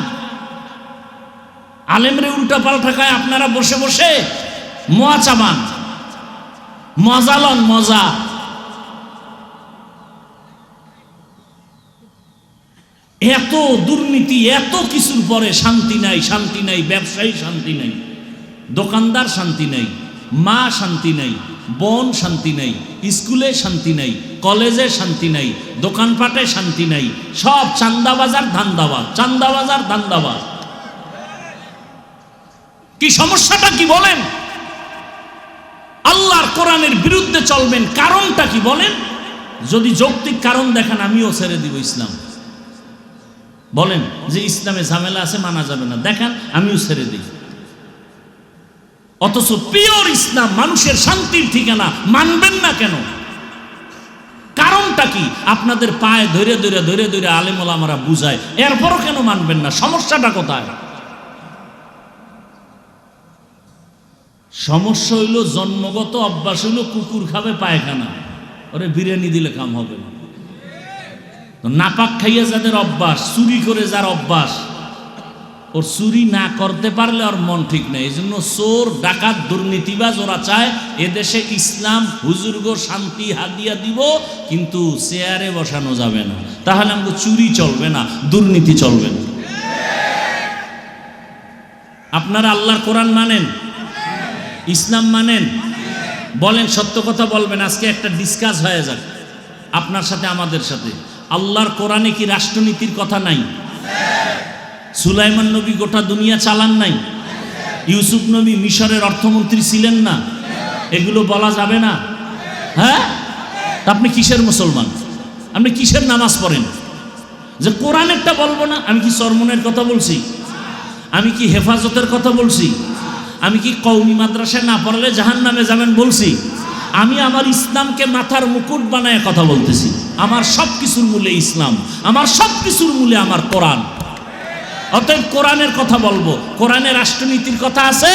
আলেমরে উল্টা পাল্টা খায়, আপনারা বসে বসে মোয়া চাবান, মজা লন, মজা। এত দুর্নীতি, এত কিছুর পরে শান্তি নাই, শান্তি নাই, ব্যবসায়ী শান্তি নাই, দোকানদার শান্তি নাই, মা শান্তি নাই, বোন শান্তি নাই, স্কুলে শান্তি নাই, কলেজে শান্তি নাই, দোকানপাটে শান্তি নাই, সব চান্দাবাজার ধান্দাবাজ, চান্দাবাজার ধান্দাবাজ। কি সমস্যাটা কি বলেন? আল্লাহর কোরআনের বিরুদ্ধে চলবেন, কারণটা কি বলেন? যদি যৌক্তিক কারণ দেখান, আমিও ছেড়ে দিব ইসলাম। বলেন যে ইসলামে ঝামেলা আছে, মানা যাবে না, দেখান, আমিও ছেড়ে দিই। অথচ পিওর ইসলাম, মানুষের শান্তির ঠিকানা, মানবেন না কেন? কারণটা কি? আপনাদের পায়ে ধরে ধরে ধরে ধরে আলেম ওলামারা বুঝায়, এরপরও কেন মানবেন না? সমস্যাটা কোথায়? সমস্যা হইল জন্মগত অভ্যাস, হইল কুকুর খাবে পায়খানা, ওরে বিরিয়ানি দিলে কাম হবে না। নাপাক খাইয়া যাদের অভ্যাস, চুরি করে যার অভ্যাস, ওর চুরি না করতে পারলে ওর মন ঠিক নেই। এই জন্য চোর, ডাকাত, দুর্নীতিবাজ ওরা চায় এদেশে ইসলাম, হুজুরগো শান্তি হাদিয়া দিব, কিন্তু চেয়ারে বসানো যাবে না, তাহলে আমাকে চুরি চলবে না, দুর্নীতি চলবে না। আপনারা আল্লাহর কোরআন মানেন, ইসলাম মানেন? বলেন, সত্য কথা বলবেন। আজকে একটা ডিসকাস হয়ে যাক আপনার সাথে, আমাদের সাথে। আল্লাহর কোরআনে কি রাষ্ট্রনীতির কথা নাই? সুলাইমান নবী গোটা দুনিয়া চালান নাই? ইউসুফ নবী মিশরের অর্থমন্ত্রী ছিলেন না? এগুলো বলা যাবে না? হ্যাঁ, আপনি কিসের মুসলমান? আপনি কিসের নামাজ পড়েন যে কোরআনেরটা বলবো না? আমি কি চরমনের কথা বলছি? আমি কি হেফাজতের কথা বলছি? আমি কি কওমি মাদ্রাসায় না পড়লে জাহান্নামে যাবেন বলছি? আমি আমার ইসলামকে মাথার মুকুট বানায় কথা বলতেছি। আমার সব কিছুর মূলে ইসলাম, আমার সব কিছুর মূলে আমার কোরআন। অতএব কোরআনের কথা বলবো। কোরআনে রাষ্ট্রনীতির কথা আছে?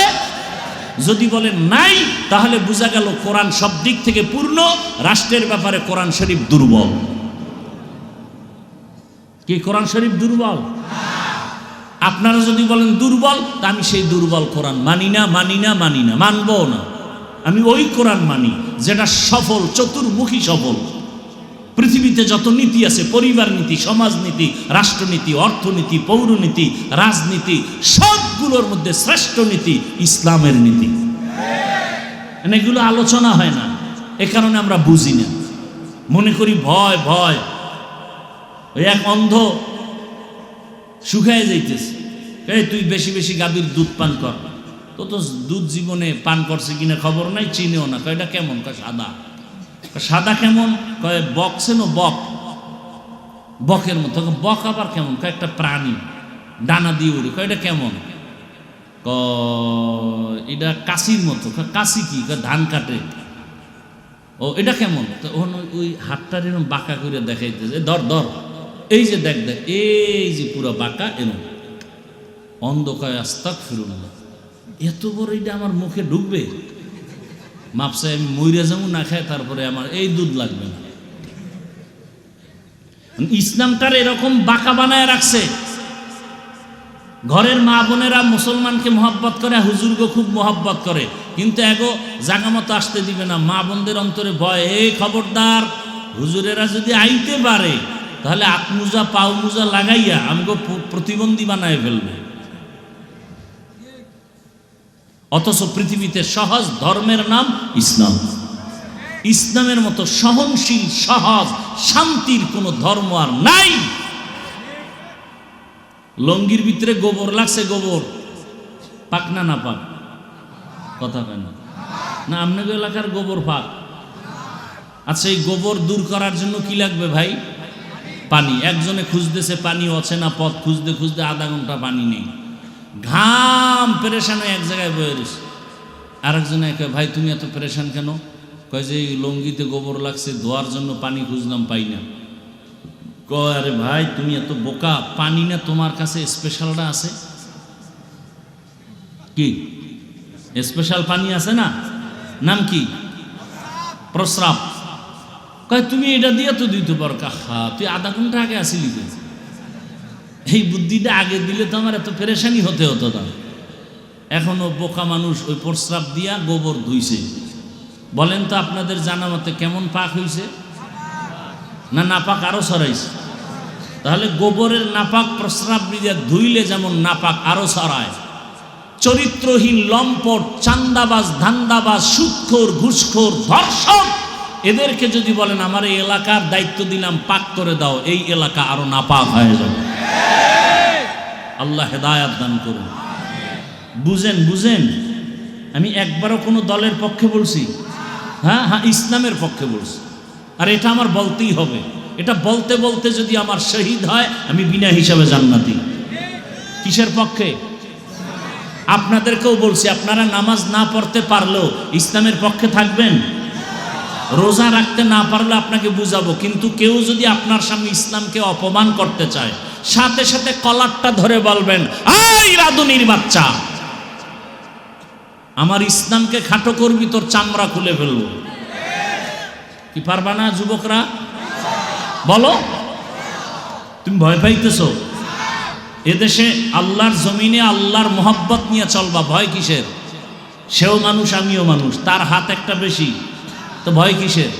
যদি বলেন নাই, তাহলে বোঝা গেল কোরআন সব দিক থেকে পূর্ণ, রাষ্ট্রের ব্যাপারে কোরআন শরীফ দুর্বল। কি কোরআন শরীফ দুর্বল? আপনারা যদি বলেন দুর্বল, তা আমি সেই দুর্বল কোরআন মানি না, মানবো না। আমি ওই কোরআন মানি যেটা সফল, চতুর্মুখী সফল। পৃথিবীতে যত নীতি আছে, পরিবার নীতি, সমাজনীতি, রাষ্ট্রনীতি, অর্থনীতি, পৌরনীতি, রাজনীতি, সবগুলোর মধ্যে শ্রেষ্ঠ নীতি ইসলামের নীতি। এগুলো আলোচনা হয় না, এ কারণে আমরা বুঝি না, মনে করি ভয় ভয়। ওই এক অন্ধ শুকায় যাইতেছে, এই তুই বেশি বেশি গাভীর দুধ পান কর। তো দুধ জীবনে পান করছে কিনা খবর নাই, চিনেও না। কয় এটা কেমন? কয় সাদা। সাদা কেমন? কয় বক চেনো? বক, বকের মতো। বক আবার কেমন? কয় একটা প্রাণী, ডানা দিয়ে উড়ে। কয় এটা কেমন? এটা কাশির মতো। কাশি কি? ধান কাটে। ও এটা কেমন? তো ওই হাতটার এরকম বাঁকা করে দেখাইতেছে, ধর ধর, এই যে দেখ দেখ, এই যে পুরো বাঁকা এরকম। অন্ধ কয় আস্তাগফিরুল্লাহ, এত বড় এটা আমার মুখে ঢুকবে? মাপসে আমি মইরা যাবো না খায়, তারপরে আমার এই দুধ লাগবে না। ইসলামটার এরকম বাঁকা বানায় রাখছে। ঘরের মা বোনেরা মুসলমানকে মহব্বত করে, হুজুরকে খুব মহব্বত করে, কিন্তু এগো জাগা মতো আসতে দিবে না। মা বোনদের অন্তরে ভয়, এই খবরদার, হুজুরেরা যদি আইতে পারে তাহলে আত্মুজা পাও মুজা লাগাইয়া আমাকে প্রতিবন্ধী বানায় ফেলবে। অথচ পৃথিবীতে সহজ ধর্মের নাম ইসলাম। ইসলামের মতো সহনশীল, সহজ, শান্তির কোনো ধর্ম আর নাই। লঙ্গির ভিতরে গোবর লাগছে, গোবর পাক না না পাক? কথা কেন না? আপনাদের এলাকার গোবর পাক? আচ্ছা, এই গোবর দূর করার জন্য কি লাগবে ভাই? পানি। একজনে খুঁজতেছে পানি, অচেনা পথ খুঁজতে খুঁজতে আধা ঘন্টা পানি নেই, ঘাম পেরেশান হয়ে এক জায়গায় বয়ে রয়েছে। আরেকজনে কয়, ভাই তুমি এত পেরেশান কেন? কয় যে এই লঙ্গিতে গোবর লাগছে, ধোয়ার জন্য পানি খুঁজলাম, পাই না। কয় আরে ভাই তুমি এত বোকা, পানি না তোমার কাছে স্পেশালটা আছে? কি স্পেশাল পানি আছে না? নাম কি? প্রস্রাব। কয় তুমি এটা দিয়ে তো দিতে পারো। কাহা, তুই আধা ঘন্টা আগে আসিলি। এই বুদ্ধিটা আগে দিলে তো আমার এত পেরেশানি হতে হতো না। এখনো বোকা মানুষ ওই প্রস্রাব দিয়া গোবর ধুইছে। বলেন তো আপনাদের জানা মতে কেমন পাক হইছে? না নাপাক আরো ছড়াইছে? তাহলে গোবরের নাপাক প্রস্রাব দিয়া ধুইলে যেমন নাপাক আরো ছড়ায়। চরিত্রহীন, লম্পট, চান্দাবাজ, ধান্দাবাজ, সুদখোর, ঘুষখোর, ধর্ষক, এদেরকে যদি বলেন আমার এই এলাকার দায়িত্ব দিলাম, পাক করে দাও, এই এলাকা আরো নাপাক হয়ে যাবে। আল্লাহ হেদায়াত দান করুন। বুঝেন বুঝেন, আমি একবারও কোনো দলের পক্ষে বলছি? হ্যাঁ হ্যাঁ, ইসলামের পক্ষে বলছি। আর এটা আমার বলতেই হবে। এটা বলতে বলতে যদি আমার শহীদ হয়, আমি বিনা হিসাবে জান্নাতি। কিসের পক্ষে? আপনাদেরকেও বলছি, আপনারা নামাজ না পড়তে পারলেও ইসলামের পক্ষে থাকবেন। রোজা রাখতে না পারলে আপনাকে বুঝাবো, কিন্তু কেউ যদি আপনার সামনে ইসলামকে অপমান করতে চায়, সাথে সাথে কলারটা ধরে বলবেন, এই রাধুনির বাচ্চা, আমার ইসলামকে খাটো করবি, তোর চামড়া খুলে ফেলবো। কি পারবা না যুবকরা? বলো, তুমি ভয় পাইতেছো? এদেশে আল্লাহর জমিনে আল্লাহর মোহাব্বত নিয়ে চলবা, ভয় কিসের? সেও মানুষ, আমিও মানুষ, তার হাত একটা বেশি, তো ভয় কিসের?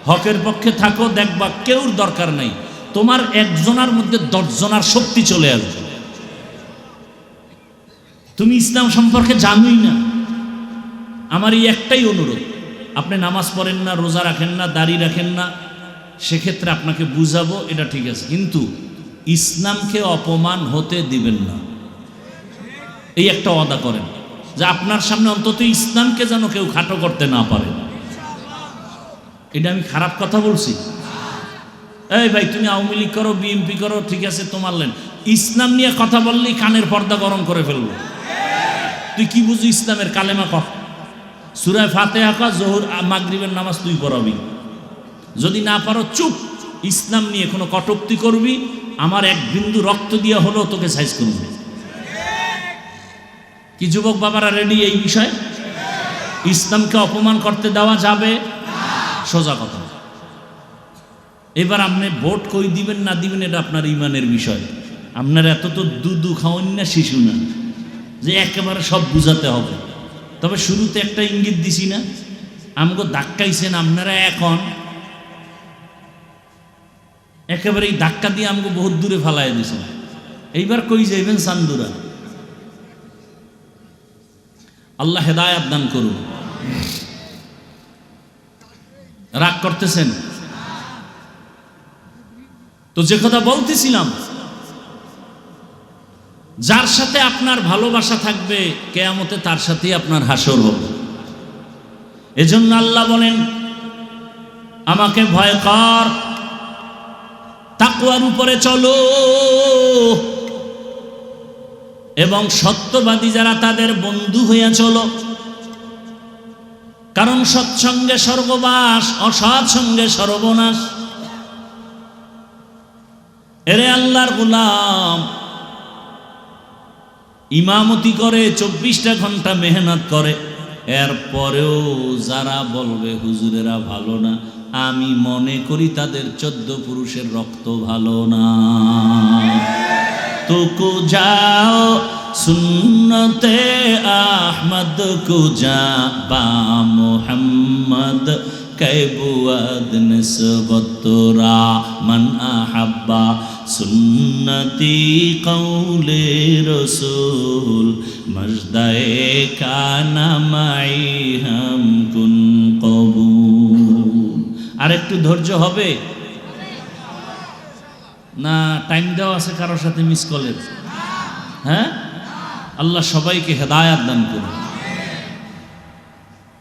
হকের পক্ষে থাকো, দেখবা কেউর দরকার নাই, তোমার একজনের মধ্যে 10 জনের শক্তি চলে আসবে। তুমি ইসলাম সম্পর্কে জানোই না। আমার এই একটাই অনুরোধ, আপনি নামাজ পড়েন না, রোজা রাখেন না, দাড়ি রাখেন না, সেক্ষেত্রে আপনাকে বুঝাবো, এটা ঠিক আছে, কিন্তু ইসলামকে অপমান হতে দিবেন না। এই একটা ওয়াদা করেন যে আপনার সামনে অন্তত ইসলামকে যেন কেউ খাটো করতে না পারে। এটা আমি খারাপ কথা বলছি? এই ভাই তুমি আওয়ামী লীগ করো, বিএনপি করো, ঠিক আছে তোমার লেন, ইসলাম নিয়ে কথা বললেই কানের পর্দা গরম করে ফেলবো। তুই কি বুঝি ইসলামের? কালেমা কর, সূরা ফাতিহা কর, জোহর মাগরিবের নামাজ তুই পড়াবি। যদি না পারো চুপ। ইসলাম নিয়ে কোনো কটূক্তি করবি, আমার এক বিন্দু রক্ত দিয়ে হলেও তোকে সাইজ করবে। কি যুবক বাবারা রেডি এই বিষয়ে? ইসলামকে অপমান করতে দেওয়া যাবে? সোজা কথা। এবার আপনি ভোট কই দিবেন না দিবেন এটা আপনার ইমানের বিষয়। আপনার এত তো দুধু খাওয়ান না, শিশু না যে একেবারে সব বুঝাতে হবে। তবে শুরুতে একটা ইঙ্গিত দিছি না, আমাকে ধাক্কাইছেন আপনারা, এখন একেবারে এই ধাক্কা দিয়ে আমাকে বহুত দূরে ফালাই দিয়েছেন। এইবার কই যাইবেন চান্দুরা। আল্লাহ হেদায়াত দান করুন। রাগ করতেছেন তো? যে কথা বলতেছিলাম, যার সাথে আপনার ভালোবাসা থাকবে কিয়ামতে তার সাথেই আপনার হাসর হবে। এজন্য আল্লাহ বলেন, আমাকে ভয় কর, তাকওয়ার উপরে চলো, এবং সত্যবাদী যারা তাদের বন্ধু হইয়া চলো। কারণ সৎসঙ্গে স্বর্গবাস, অসৎ সঙ্গে সর্বনাশ। এরে আল্লাহর গোলাম, ইমামতি করে 24টা ঘন্টা মেহনত করে, এরপরেও যারা বলবে হুজুরেরা ভালো না, আমি মনে করি তাদের 14 পুরুষের রক্ত ভালো না। তো কো যাও সুন্নতে আহমদ কো যা বা মোহাম্মদ कैबुअद निस्बतुरा मन अहब्बा सुन्नती कौले रसूल मजदाए काना माई हम कुन कबूल। আর একটু ধৈর্য হবে না? টাইম দেওয়া আছে কারোর সাথে মিস কলের? হ্যাঁ, আল্লাহ সবাইকে হেদায়াত দান করুন।